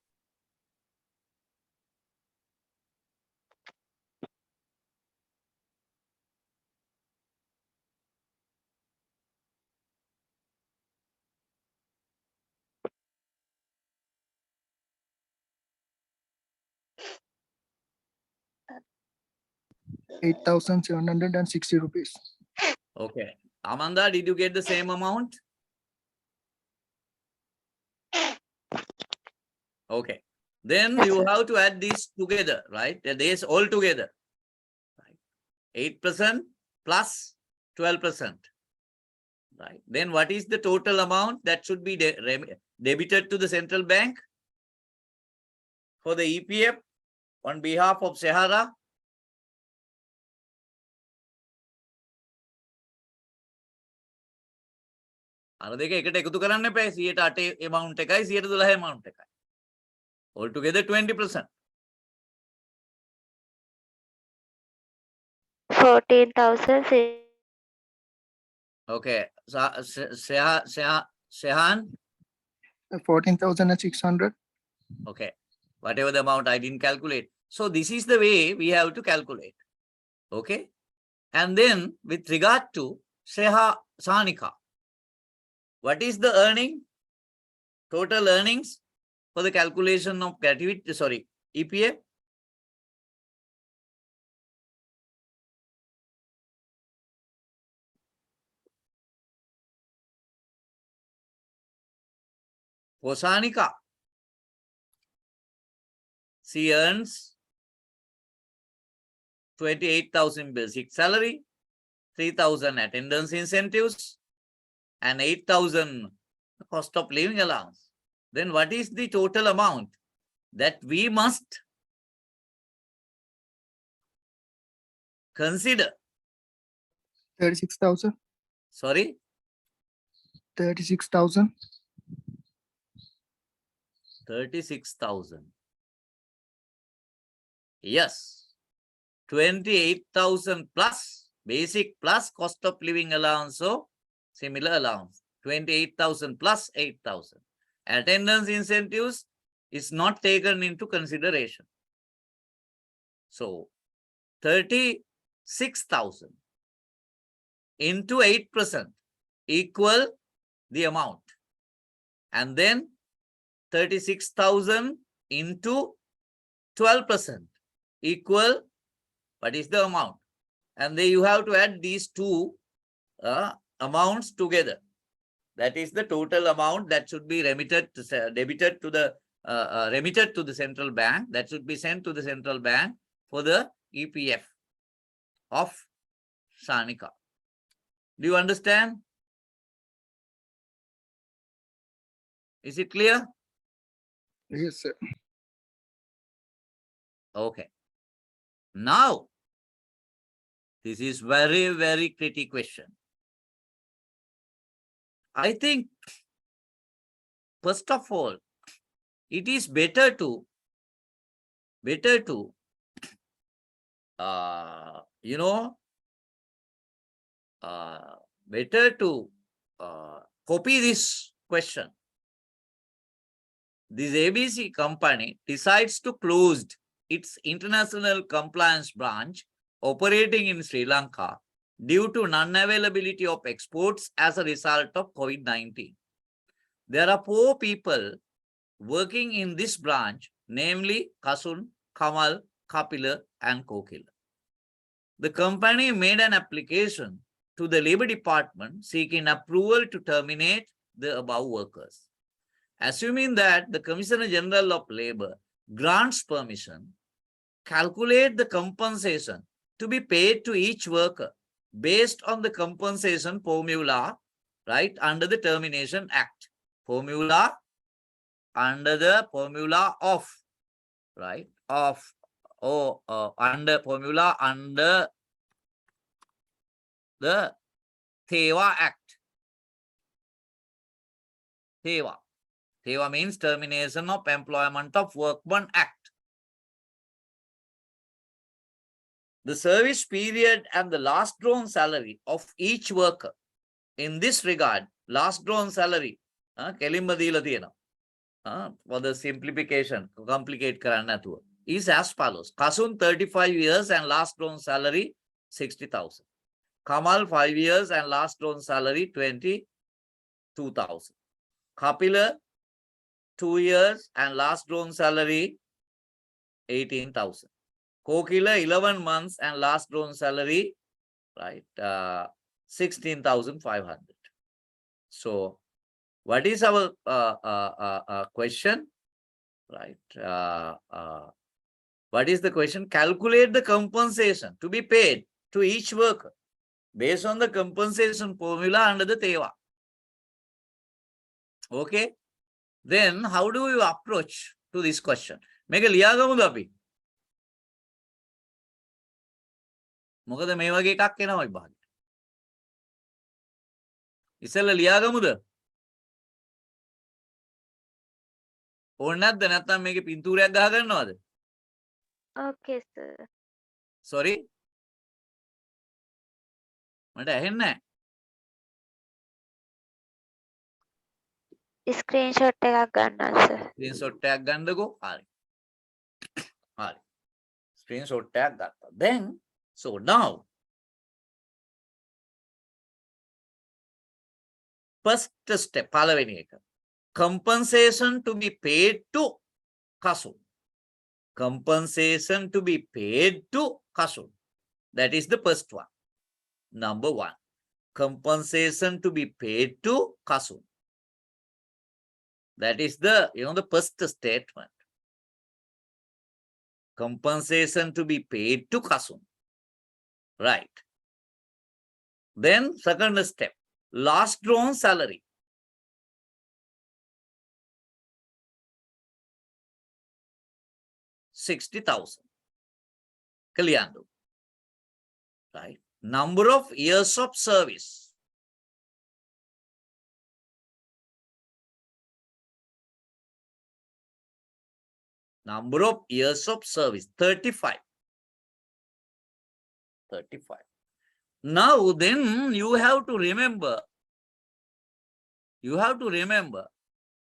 E: ₹8,760.
A: Okay. Amanda, did you get the same amount? Okay. Then
B: Yes,
A: you
B: sir.
A: have to add these together, right? The days all together. 8% plus 12%. Right. Then what is the total amount that should be debited to the central bank for the EPF on behalf of Sahara? අර දෙක එකට එකතු කරන්න එපා 108 amount එකයි 112 amount එකයි. Altogether 20%.
B: 14,000.
A: Okay. Sehan?
E: 14,600.
A: Okay. Whatever the amount I didn't calculate. So this is the way we have to calculate. Okay. And then with regard to Sanika, what is the earning? Total earnings for the calculation of gratuity, sorry, EPA? For Sanika, she earns 28,000 basic salary, 3,000 attendance incentives, and 8,000 cost of living allowance. Then what is the total amount that we must consider?
E: 36,000.
A: Sorry?
E: 36,000.
A: 36,000. Yes. 28,000 plus basic plus cost of living allowance, so similar allowance. 28,000 plus 8,000. Attendance incentives is not taken into consideration. So 36,000 into 8% equal the amount. And then 36,000 into 12% equal what is the amount? And then you have to add these two amounts together. That is the total amount that should be remitted to debited to the remitted to the central bank, that should be sent to the central bank for the EPF of Sanika. Do you understand? Is it clear?
E: Yes, sir.
A: Okay. Now, this is very, very critical question. I think, first of all, it is better to better to copy this question. This ABC company decides to close its international compliance branch operating in Sri Lanka due to non-availability of exports as a result of COVID-19. There are 4 people working in this branch, namely Kasun, Kamal, Kapila, and Kokila. The company made an application to the Labor Department seeking approval to terminate the above workers. Assuming that the Commissioner General of Labor grants permission, calculate the compensation to be paid to each worker based on the compensation formula, right, under the Termination Act. Formula under the formula of, right, of, or under formula under the Thewa Act. Thewa. Thewa means Termination of Employment of Workmen Act. The service period and the last drawn salary of each worker. In this regard, last drawn salary, for the simplification, complicate karana to is as follows. Kasun 35 years and last drawn salary 60,000. Kamal 5 years and last drawn salary 22,000. Kapila 2 years and last drawn salary 18,000. Kokila 11 months and last drawn salary, right, 16,500. So what is our question? right? What is the question? Calculate the compensation to be paid to each worker based on the compensation formula under the TEVA. Okay? Then how do you approach to this question? Make a ලියාගමුද අපි? මොකද මේ වගේ එකක් එනවා විභාගෙට. ඉස්සෙල්ලා ලියාගමුද? ඕනේ නැද්ද? නැත්නම් මේකේ පින්තූරයක් ගහ ගන්නවද?
B: Okay, sir.
A: Sorry? මට ඇහෙන්නේ නැහැ.
B: Screenshot එකක් ගන්නවා, sir.
A: Screenshot එකක් ගන්නකෝ. හරි. හරි. Screenshot එකක් ගත්තා. Then, so now, first step, පළවෙනි එක. Compensation to be paid to Kasun. Compensation to be paid to Kasun. That is the first one. Number one. Compensation to be paid to Kasun. That is the, the first statement. Compensation to be paid to Kasun. Right. Then second step. Last drawn salary. $60,000. Kalyandu. Right. Number of years of service. Number of years of service. 35. 35. Now then you have to remember. You have to remember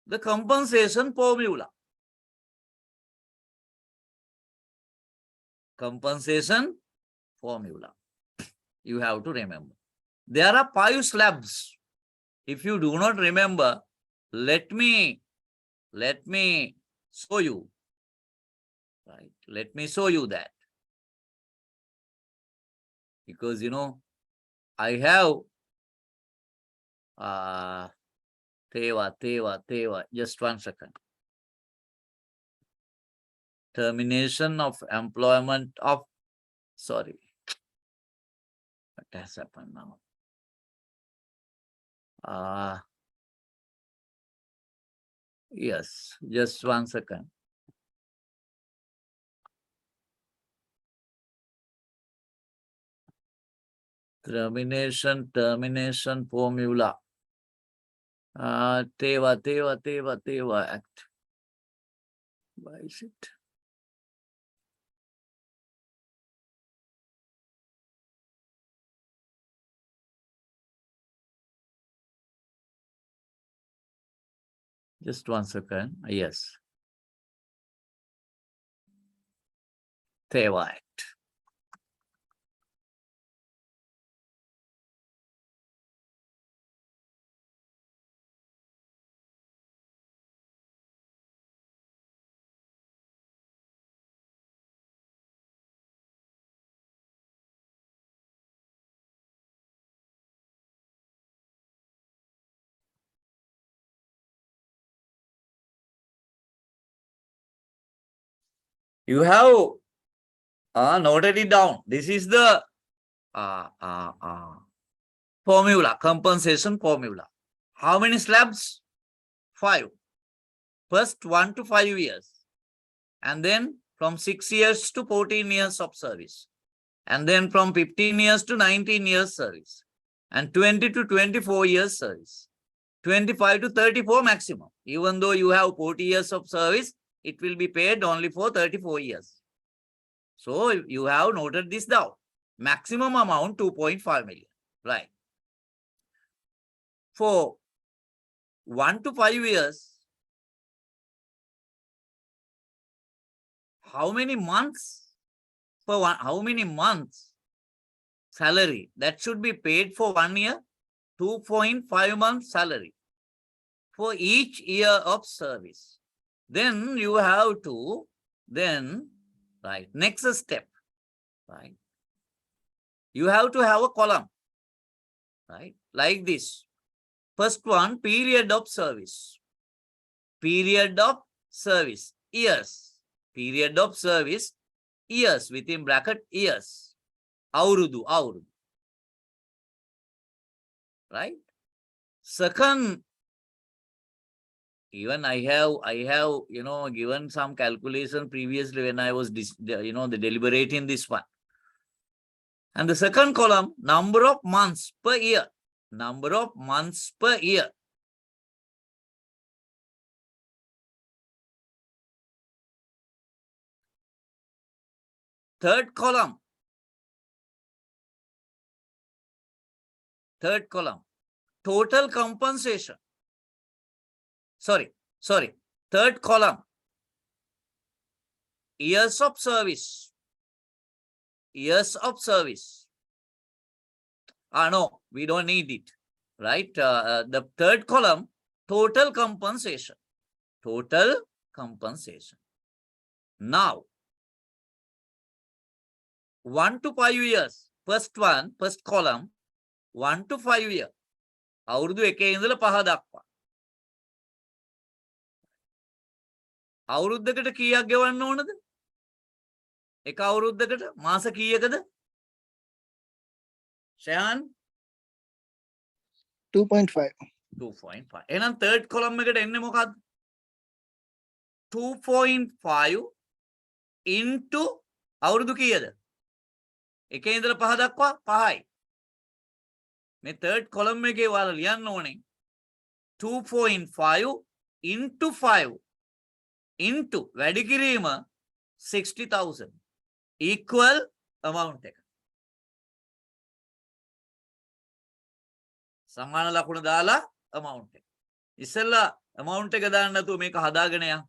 A: the compensation formula. Compensation formula. You have to remember. There are 5 slabs. If you do not remember, let me show you. Right. Let me show you that. Because I have Teva. Just 1 second. Termination of employment of, sorry. What has happened now? Yes, just 1 second. Termination formula. Teva Act. Why is it? Just 1 second. Yes. Teva Act. You have noted it down. This is the formula, compensation formula. How many slabs? 5. First 1 to 5 years. And then from 6 years to 14 years of service. And then from 15 years to 19 years service. And 20 to 24 years service. 25 to 34 maximum. Even though you have 40 years of service, it will be paid only for 34 years. So you have noted this down. Maximum amount 2.5 million. Right. For 1 to 5 years, how many months? How many months salary that should be paid for 1 year? 2.5 months salary for each year of service. Then you have to, right, next step, right? You have to have a column, right? Like this. First one, period of service. Period of service. years. Period of service, years, within bracket, years. Aurudu. Right? Second, even I have, given some calculation previously when I was, deliberating this one. And the second column, number of months per year. Number of months per year. Third column, total compensation. Sorry. Third column, years of service. No, we don't need it, right? The third column, total compensation. Now, 1 to 5 years. First column, 1 to 5 years. අවුරුදු 1 ඉඳලා 5 දක්වා. අවුරුද්දකට කීයක් ගෙවන්න ඕනද? එක අවුරුද්දකට මාස කීයකද? ෂයන්
E: 2.5.
A: 2.5. එහෙනම් third column එකට එන්නේ මොකක්ද? 2.5 into අවුරුදු කීයද? 1 ඉඳලා 5 දක්වා 5යි. මේ third column එකේ ඔයාලා ලියන්න ඕනේ 2.5 into 5 into වැඩි කිරීම 60,000 equal amount එක. සමාන ලකුණ දාලා amount එක. ඉස්සෙල්ලා amount එක දාන්න නැතුව මේක හදාගෙන යන්න.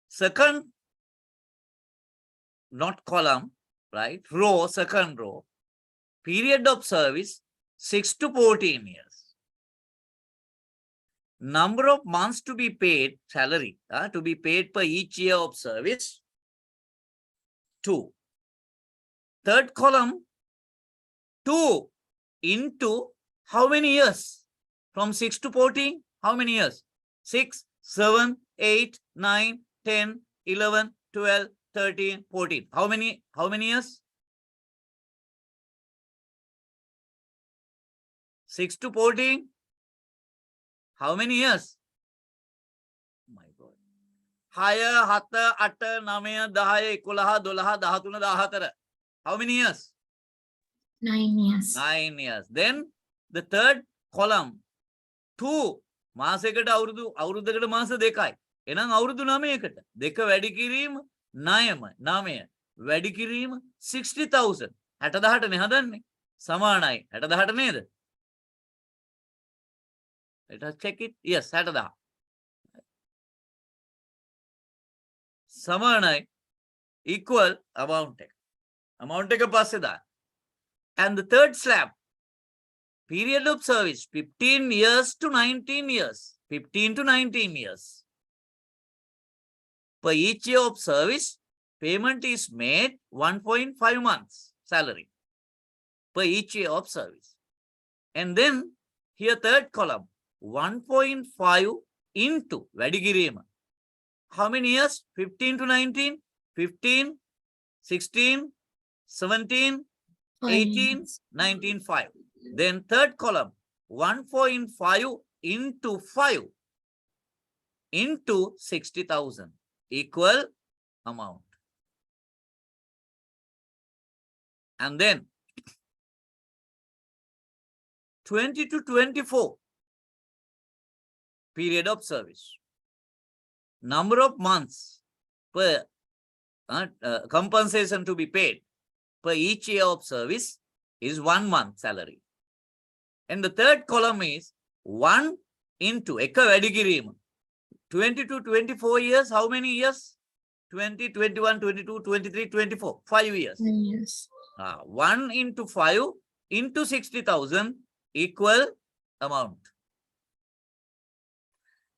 A: Second, not column, right? Row, second row. Period of service 6 to 14 years. Number of months to be paid, salary, to be paid per each year of service, 2. Third column, 2 into how many years? From 6 to 14, how many years? 6, 7, 8, 9, 10, 11, 12, 13, 14. How many years? 6 to 14. How many years? Oh my God. 6, 7, 8, 9, 10, 11, 12, 13, 14. How many years?
F: 9 years.
A: 9 years. Then the third column, 2. මාසයකට අවුරුද්දකට මාස 2යි. එහෙනම් අවුරුදු 9කට 2 වැඩි කිරීම 9 වැඩි කිරීම 60,000. 60,000 නේ හදන්නේ. සමානයි 60,000 නේද? Let us check it. Yes, 60,000. සමානයි equal amount එක. amount එක පස්සේ දාන්න. And the third slab, period of service 15 years to 19 years. 15 to 19 years. Per each year of service, payment is made 1.5 months salary per each year of service. And then here third column, 1.5 into වැඩි කිරීම. How many years? 15 to 19, 15, 16, 17, 18, 19, 5. Then third column, 1.5 into 5 into 60,000 equal amount. And then 20 to 24 period of service. Number of months per compensation to be paid per each year of service is 1 month salary. And the third column is 1 into එක වැඩි කිරීම. 20 to 24 years, how many years? 20, 21, 22, 23, 24, 5 years.
F: 9 years.
A: 1 into 5 into 60,000 equal amount.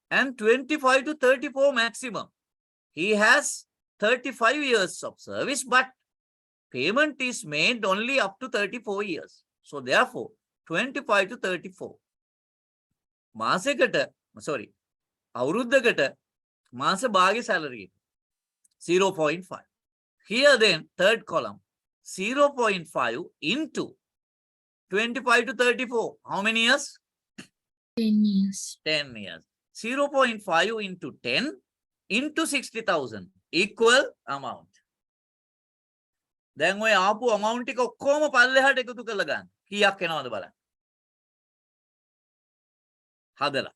A: And 25 to 34 maximum. He has 35 years of service, but payment is made only up to 34 years. So therefore, 25 to 34. අවුරුද්දකට Masa bagi salary 0.5. Here then, third column, 0.5 into 25 to 34. How many years?
F: 10 years.
A: 10 years. 0.5 into 10 into 60,000 equal amount. Then we ආපු amount එක ඔක්කොම පල්ලෙහාට එකතු කරලා ගන්න. කීයක් එනවද බලන්න. හදලා.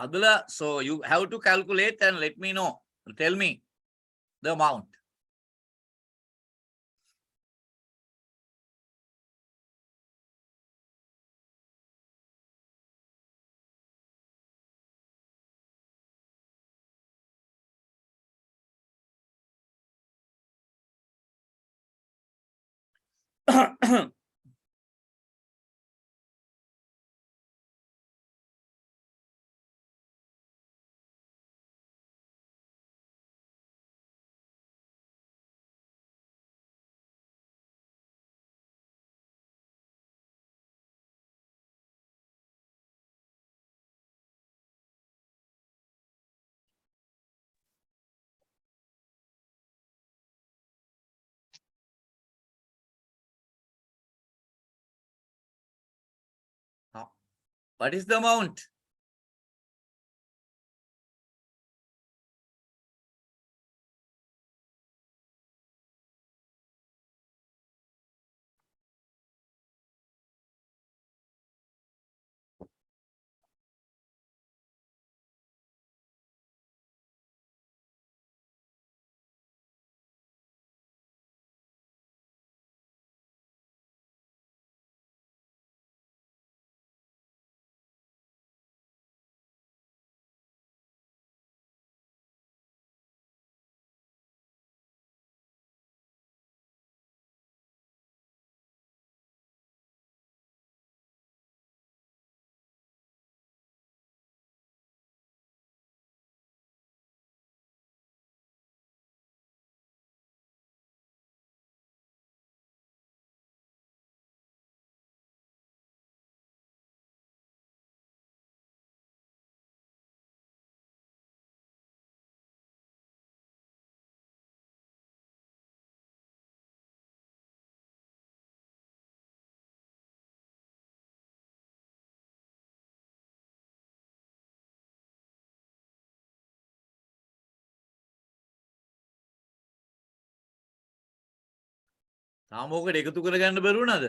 A: Adula, so you have to calculate and let me know. Tell me the amount. What is the amount? සාමෝකට එකතු කරගන්න බැරුව නේද?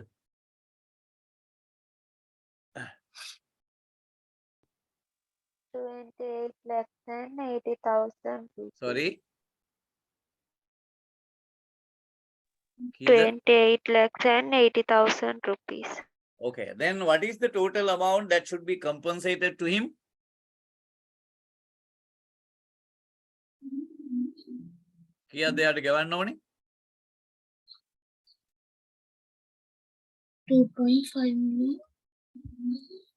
B: 28,80,000 rupees.
A: Sorry.
B: 28,80,000 rupees.
A: Okay, then what is the total amount that should be compensated to him? කීයද එයාට ගෙවන්න ඕනේ?
F: 2.5 million.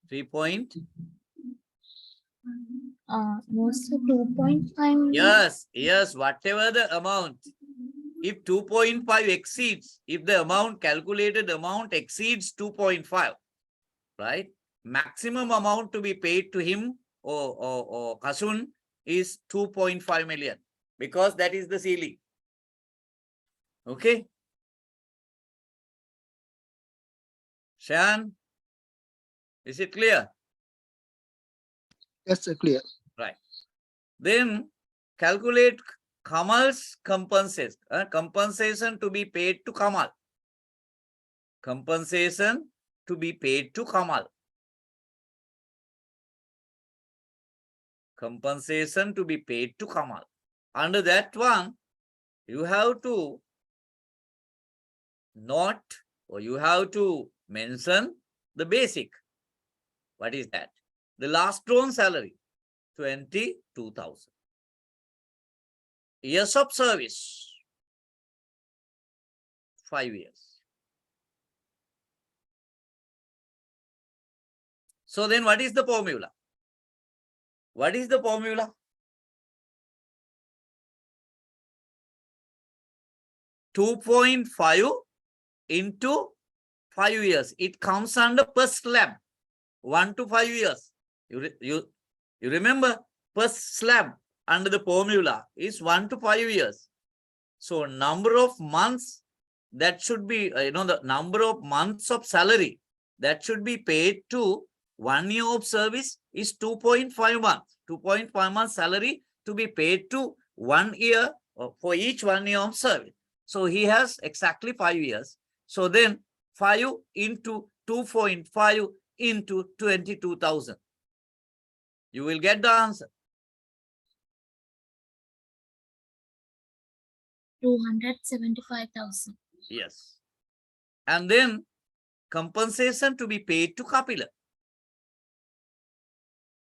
A: 3 point.
F: Was 2.5 million.
A: Yes, whatever the amount. If 2.5 exceeds, if the amount, calculated amount exceeds 2.5, right? Maximum amount to be paid to him or Kasun is 2.5 million because that is the ceiling. Okay. Shan, is it clear?
E: Yes, sir, clear.
A: Right. Then calculate Kamal's compensation to be paid to Kamal. Compensation to be paid to Kamal. Compensation to be paid to Kamal. Under that one, you have to note or you have to mention the basic. What is that? The last drawn salary, 22,000. years of service. 5 years. So then what is the formula? What is the formula? $2.5 into 5 years. It comes under per slab. 1 to 5 years. You remember per slab under the formula is 1 to 5 years. So number of months that should be, the number of months of salary that should be paid to 1 year of service is 2.5 months. 2.5 months salary to be paid to 1 year for each 1 year of service. So he has exactly 5 years. So then 5 into 2.5 into 22,000. You will get the answer.
F: 275,000.
A: Yes. And then compensation to be paid to Kapila.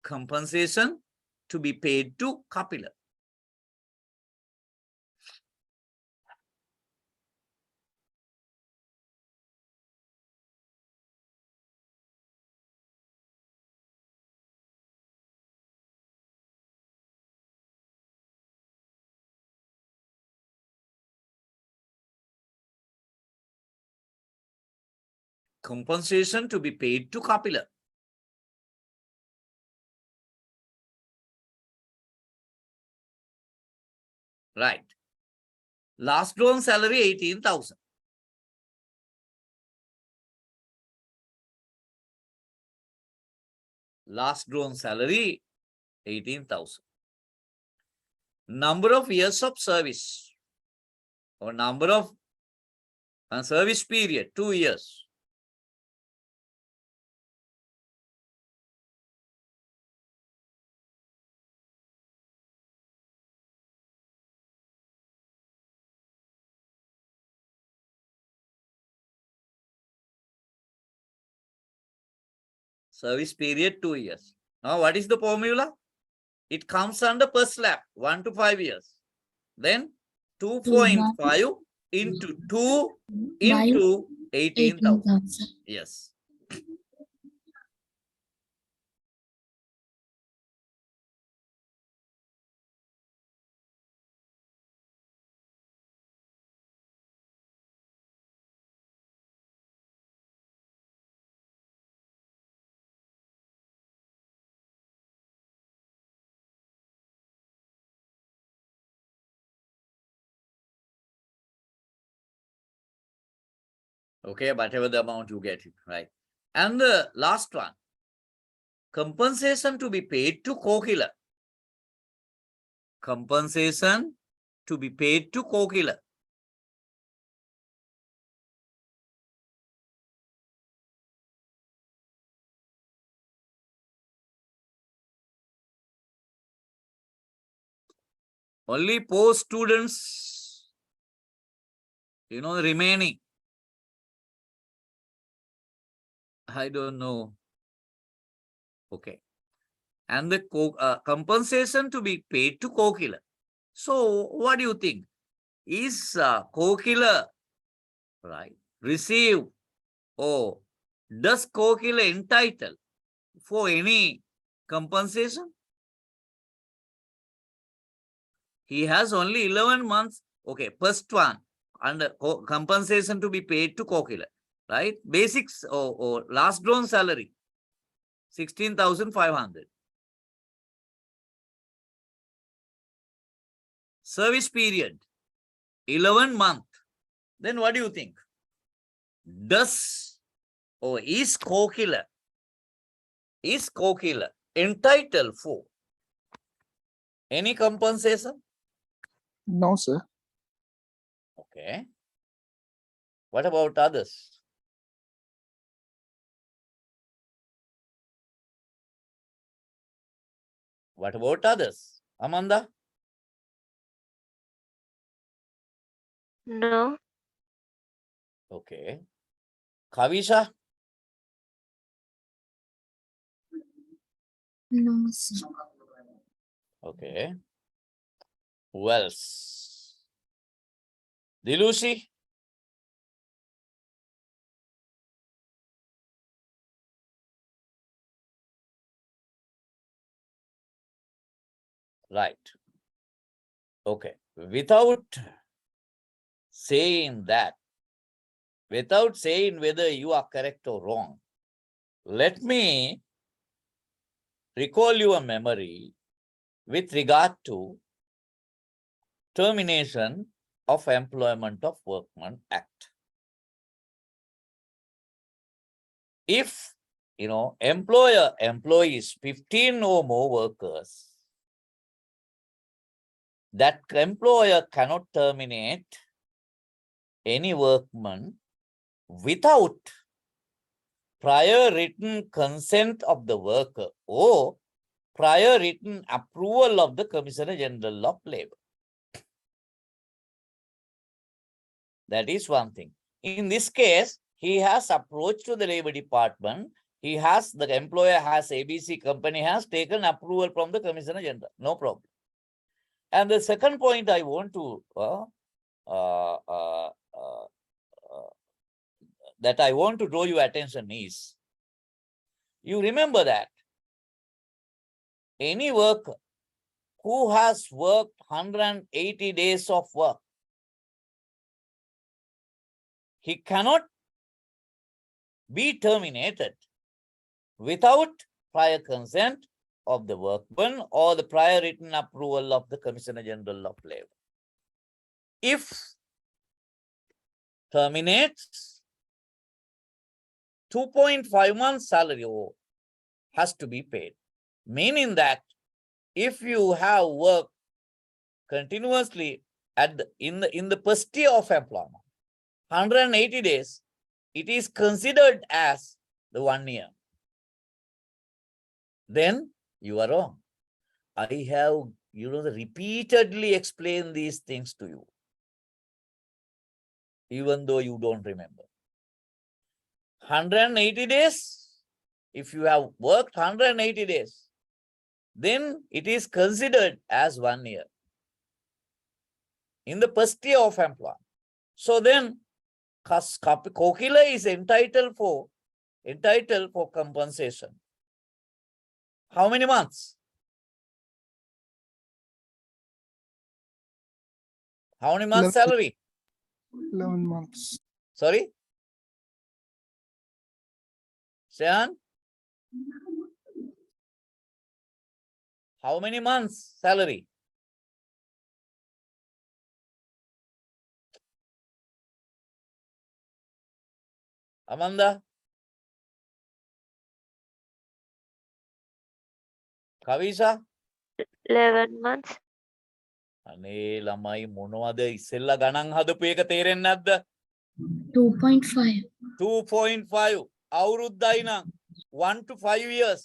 A: Compensation to be paid to Kapila. Compensation to be paid to Kapila. Right. Last drawn salary 18,000. Last drawn salary 18,000. Number of years of service or number of service period 2 years. Service period 2 years. Now what is the formula? It comes under per slab 1 to 5 years. Then 2.5 into 2 into 18,000.
F: 18,000.
A: Yes. Okay, whatever the amount you get it, right? And the last one, compensation to be paid to co-killer. Compensation to be paid to co-killer. Only 4 students, remaining. I don't know. Okay. And the compensation to be paid to co-killer. So what do you think? Is co-killer, right, receive or does co-killer entitle for any compensation? He has only 11 months. Okay, first one, under compensation to be paid to co-killer, right? Basics or last drawn salary, 16,500. Service period, 11 months. Then what do you think? Does or is co-killer entitled for any compensation?
E: No, sir.
A: Okay. What about others? What about others? Amanda?
B: No.
A: Okay. Kavisha?
F: No, sir.
A: Okay. Who else? Dilushi? Right. Okay. Without saying that, without saying whether you are correct or wrong, let me recall your memory with regard to termination of Employment of Workmen Act. If, employer employs 15 or more workers, that employer cannot terminate any workman without prior written consent of the worker or prior written approval of the Commissioner General of Labor. That is one thing. In this case, he has approached to the Labor Department. The employer has, ABC company has taken approval from the Commissioner General. No problem. And the second point I want to that I want to draw your attention is, you remember that any worker who has worked 180 days of work, he cannot be terminated without prior consent of the workman or the prior written approval of the Commissioner General of Labor. If terminates, 2.5 months salary has to be paid. Meaning that if you have worked continuously in the first year of employment, 180 days, it is considered as the 1 year. Then you are wrong. I have, repeatedly explained these things to you, even though you don't remember. 180 days, if you have worked 180 days, then it is considered as 1 year in the first year of employment. So then, Kokila is entitled for compensation. How many months? How many months
E: 11
A: salary?
E: 11 months.
A: Sorry? Sean? How many months salary? Amanda? Kavisa?
B: 11 months.
A: අනේ ළමයි මොනවද ඉස්සෙල්ලා ගණන් හදපු එක තේරෙන්නේ නැද්ද?
F: 2.5.
A: 2.5 අවුරුද්දයි නම් 1 to 5 years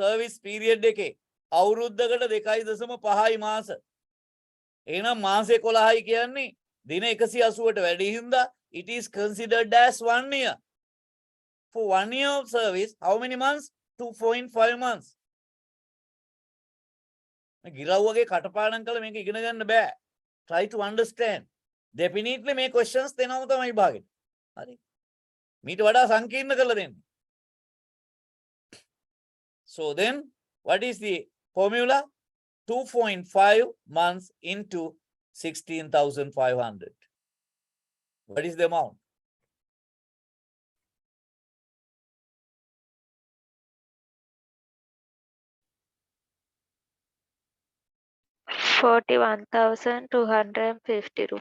A: service period එකේ අවුරුද්දකට 2.5යි මාස. එහෙනම් මාසේ 11යි කියන්නේ දින 180ට වැඩි හින්දා it is considered as 1 year. For 1 year of service, how many months? 2.5 months. ගිරව්වගේ කටපාඩම් කළ මේක ඉගෙන ගන්න බෑ. Try to understand. Definitely මේ questions දෙනවම තමයි විභාගෙට. හරි. මීට වඩා සංකීර්ණ කරලා දෙන්න. So then, what is the formula? 2.5 months into 16,500. What is the amount?
B: ₹41,250.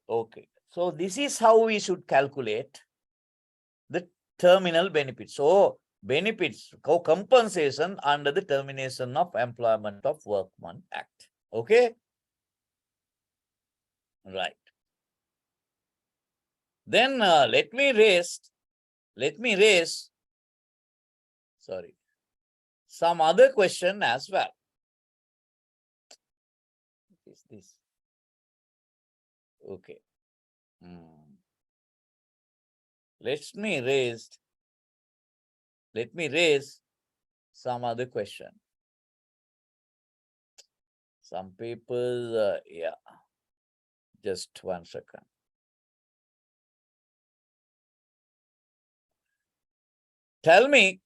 A: Okay. So this is how we should calculate the terminal benefits. So benefits, compensation under the Termination of Employment of Workmen Act. Okay. Right. Then let me raise some other question as well. What is this? Okay. Let me raise some other question. Some people, yeah. Just 1 second. Tell me,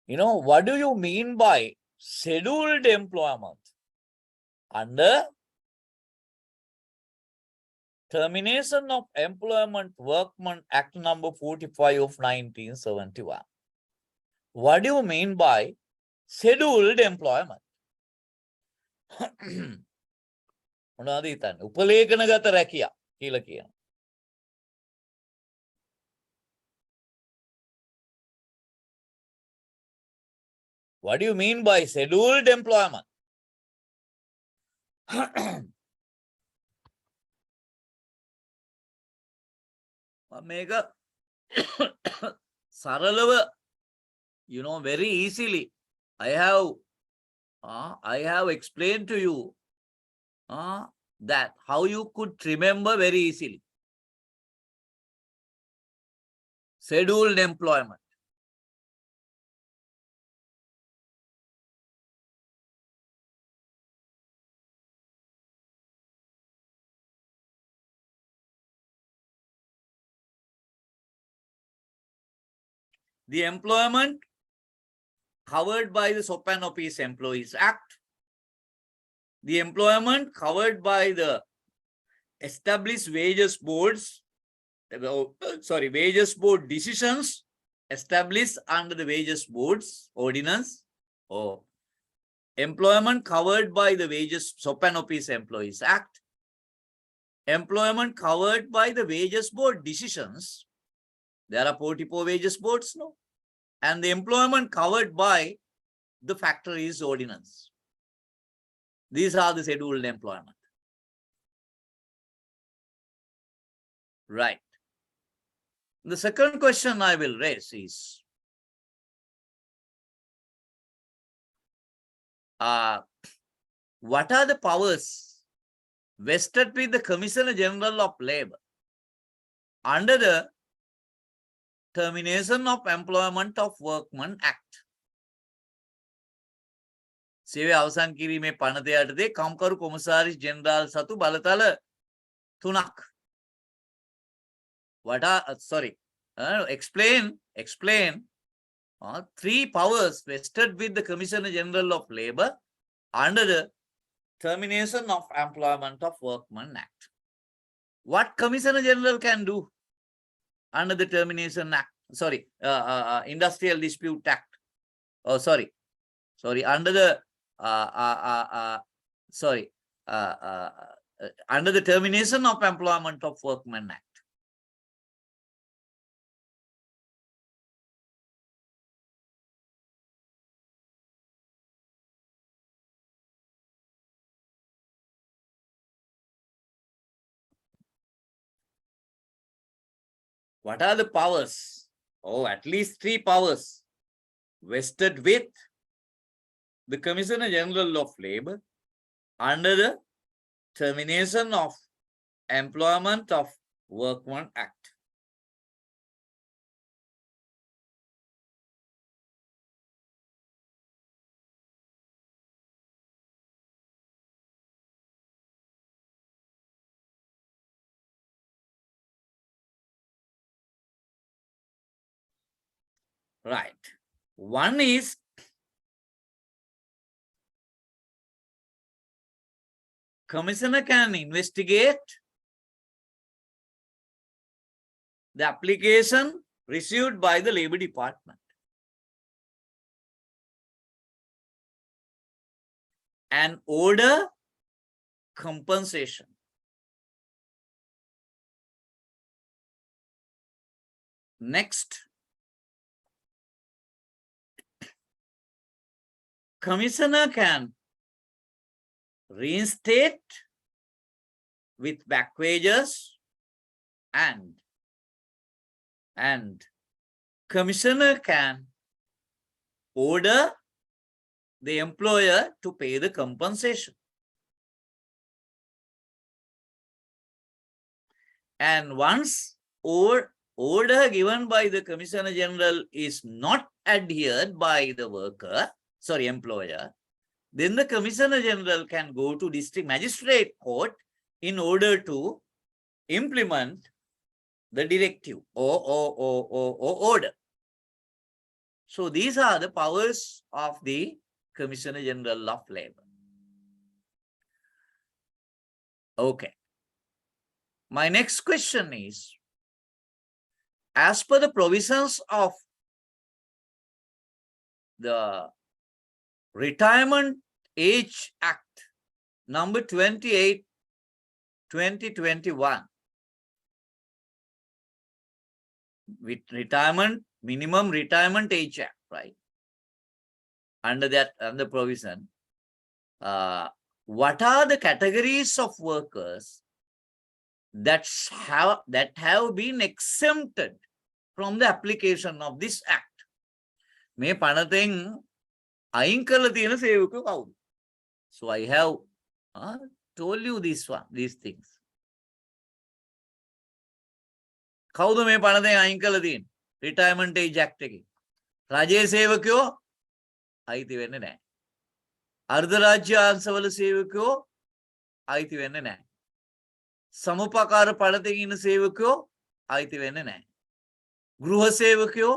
A: what do you mean by scheduled employment under Termination of Employment Workmen Act number 45 of 1971? What do you mean by scheduled employment? මොනවද හිතන්නේ? උපලේඛනගත රැකියා කියලා කියනවා. What do you mean by scheduled employment? මේක සරලව, very easily I have explained to you that how you could remember very easily. Scheduled employment. The employment covered by the Soap-and-Office Employees Act, the employment covered by the established wages boards, wages board decisions established under the wages boards ordinance, or employment covered by the wages Soap-and-Office Employees Act, employment covered by the wages board decisions. There are 44 wages boards, no? And the employment covered by the factories ordinance. These are the scheduled employment. Right. The second question I will raise is, what are the powers vested with the Commissioner General of Labor under the Termination of Employment of Workmen Act? සේවය අවසන් කිරීමේ පනත යටතේ කම්කරු කොමසාරිස් general සතු බලතල 3ක්. What are, explain 3 powers vested with the Commissioner General of Labor under the Termination of Employment of Workmen Act. What Commissioner General can do under the Termination Act, Industrial Dispute Act, under the under the Termination of Employment of Workmen Act? What are the powers? At least 3 powers vested with the Commissioner General of Labor under the Termination of Employment of Workmen Act. Right. One is Commissioner can investigate the application received by the Labor Department and order compensation. Next, Commissioner can reinstate with back wages and Commissioner can order the employer to pay the compensation. And once order given by the Commissioner General is not adhered by the employer, then the Commissioner General can go to District Magistrate Court in order to implement the directive or order. So these are the powers of the Commissioner General of Labor. Okay. My next question is, as per the provisions of the Retirement Age Act number 28, 2021, with minimum retirement age act, right? Under the provision, what are the categories of workers that have been exempted from the application of this act? මේ පනතෙන් අයින් කරලා තියෙන සේවකයෝ කවුද? So I have told you these things. කවුද මේ පනතෙන් අයින් කරලා තියෙන්නේ? Retirement Age Act එකේ. රජයේ සේවකයෝ අයිති වෙන්නේ නැහැ. අර්ධ රාජ්‍ය අංශවල සේවකයෝ අයිති වෙන්නේ නැහැ. සමුපකාර පනතෙන් ඉන්න සේවකයෝ අයිති වෙන්නේ නැහැ. ගෘහ සේවකයෝ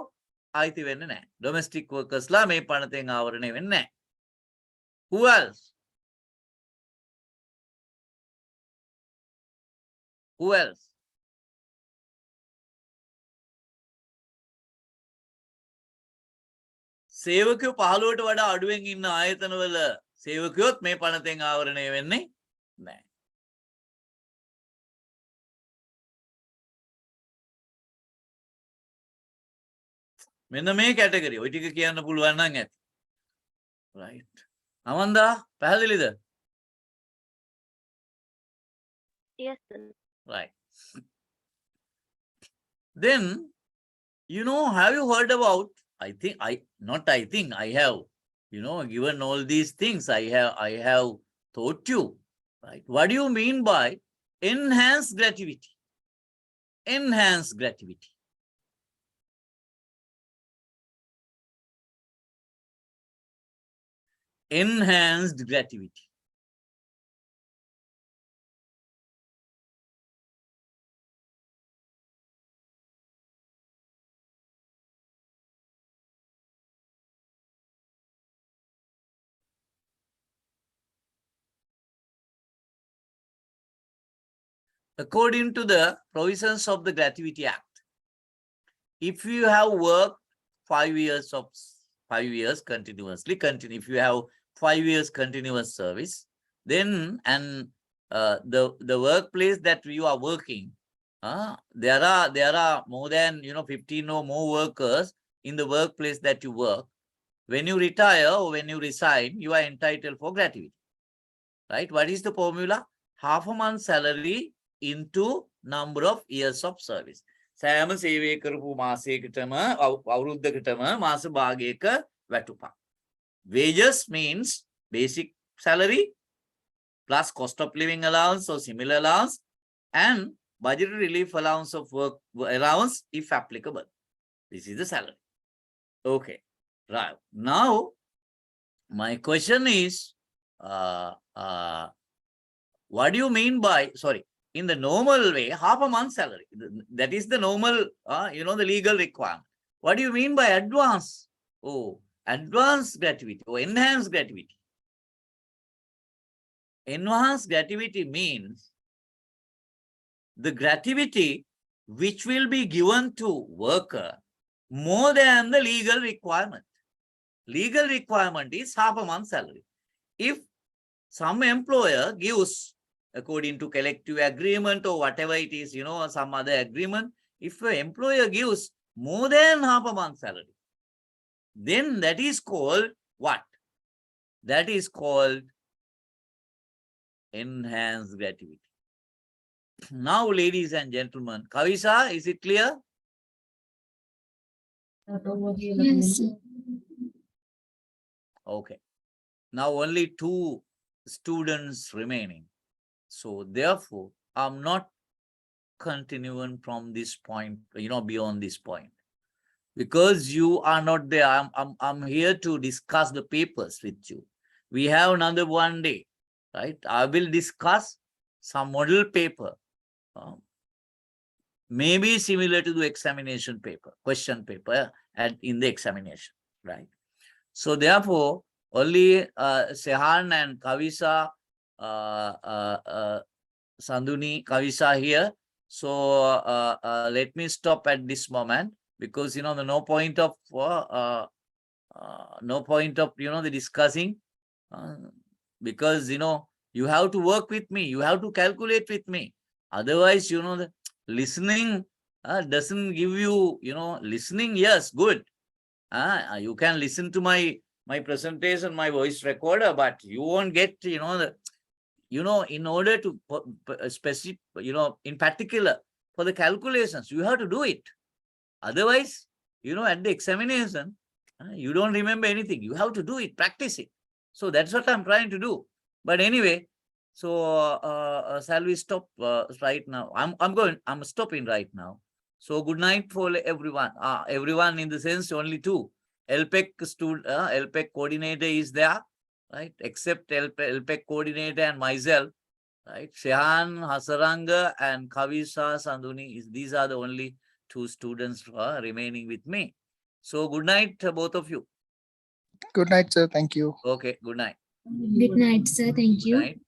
A: අයිති වෙන්නේ නැහැ. Domestic workers ලා මේ පනතෙන් ආවරණය වෙන්නේ නැහැ. Who else? Who else? සේවකයෝ 15ට වඩා අඩුවෙන් ඉන්න ආයතනවල සේවකයොත් මේ පනතෙන් ආවරණය වෙන්නේ නැහැ. මෙන්න මේ කැටගරි ඔය ටික කියන්න පුළුවන් නම් ඇති. Right. අමන්දා පැහැදිලිද?
B: Yes, sir.
A: Right. Then, you know, have you heard about, I have, you know, given all these things, I have taught you, right? What do you mean by enhanced gratuity? Enhanced gratuity. Enhanced gratuity. According to the provisions of the Gratuity Act, if you have worked 5 years continuously, if you have 5 years continuous service, then the workplace that you are working, there are more than 15 or more workers in the workplace that you work. When you retire or when you resign, you are entitled for gratuity. Right? What is the formula? Half a month's salary into number of years of service. සෑම සේවය කරපු මාසයකටම අවුරුද්දකටම මාස භාගයක වැටුපක්. Wages means basic salary plus cost of living allowance or similar allowance and budgetary relief allowance of work allowance if applicable. This is the salary. Okay, right. Now, my question is, what do you mean by, sorry, in the normal way, half a month salary? That is the normal, the legal requirement. What do you mean by advance? Oh, advanced gratuity or enhanced gratuity. Enhanced gratuity means the gratuity which will be given to worker more than the legal requirement. Legal requirement is half a month salary. If some employer gives, according to collective agreement or whatever it is, or some other agreement, if an employer gives more than half a month salary, then that is called what? That is called enhanced gratuity. Now, ladies and gentlemen, Kavisa, is it clear?
F: Yes, sir.
A: Okay. Now only 2 students remaining. So therefore, I'm not continuing from this point, beyond this point. Because you are not there, I'm here to discuss the papers with you. We have another one day, right? I will discuss some model paper, maybe similar to the examination paper, question paper, and in the examination, right? So therefore, only Sehan and Kavisa, Sanduni, Kavisa here. So let me stop at this moment, because the no point of the discussing, because you have to work with me, you have to calculate with me. Otherwise, the listening doesn't give you, listening, yes, good. You can listen to my presentation, my voice recorder, but you won't get, in order to specific, in particular for the calculations, you have to do it. Otherwise, at the examination, you don't remember anything. You have to do it, practice it. So that's what I'm trying to do. But anyway, so shall we stop right now? I'm stopping right now. So good night for everyone. Everyone in the sense only two. LPEC coordinator is there, right? Except LPEC coordinator and myself, right? Shehan, Hasaranga, and Kavisa Sanduni. These are the only two students remaining with me. So good night, both of you.
E: Good night, sir. Thank you.
A: Okay, good night.
F: Good night, sir. Thank
A: Good
F: you.
A: night.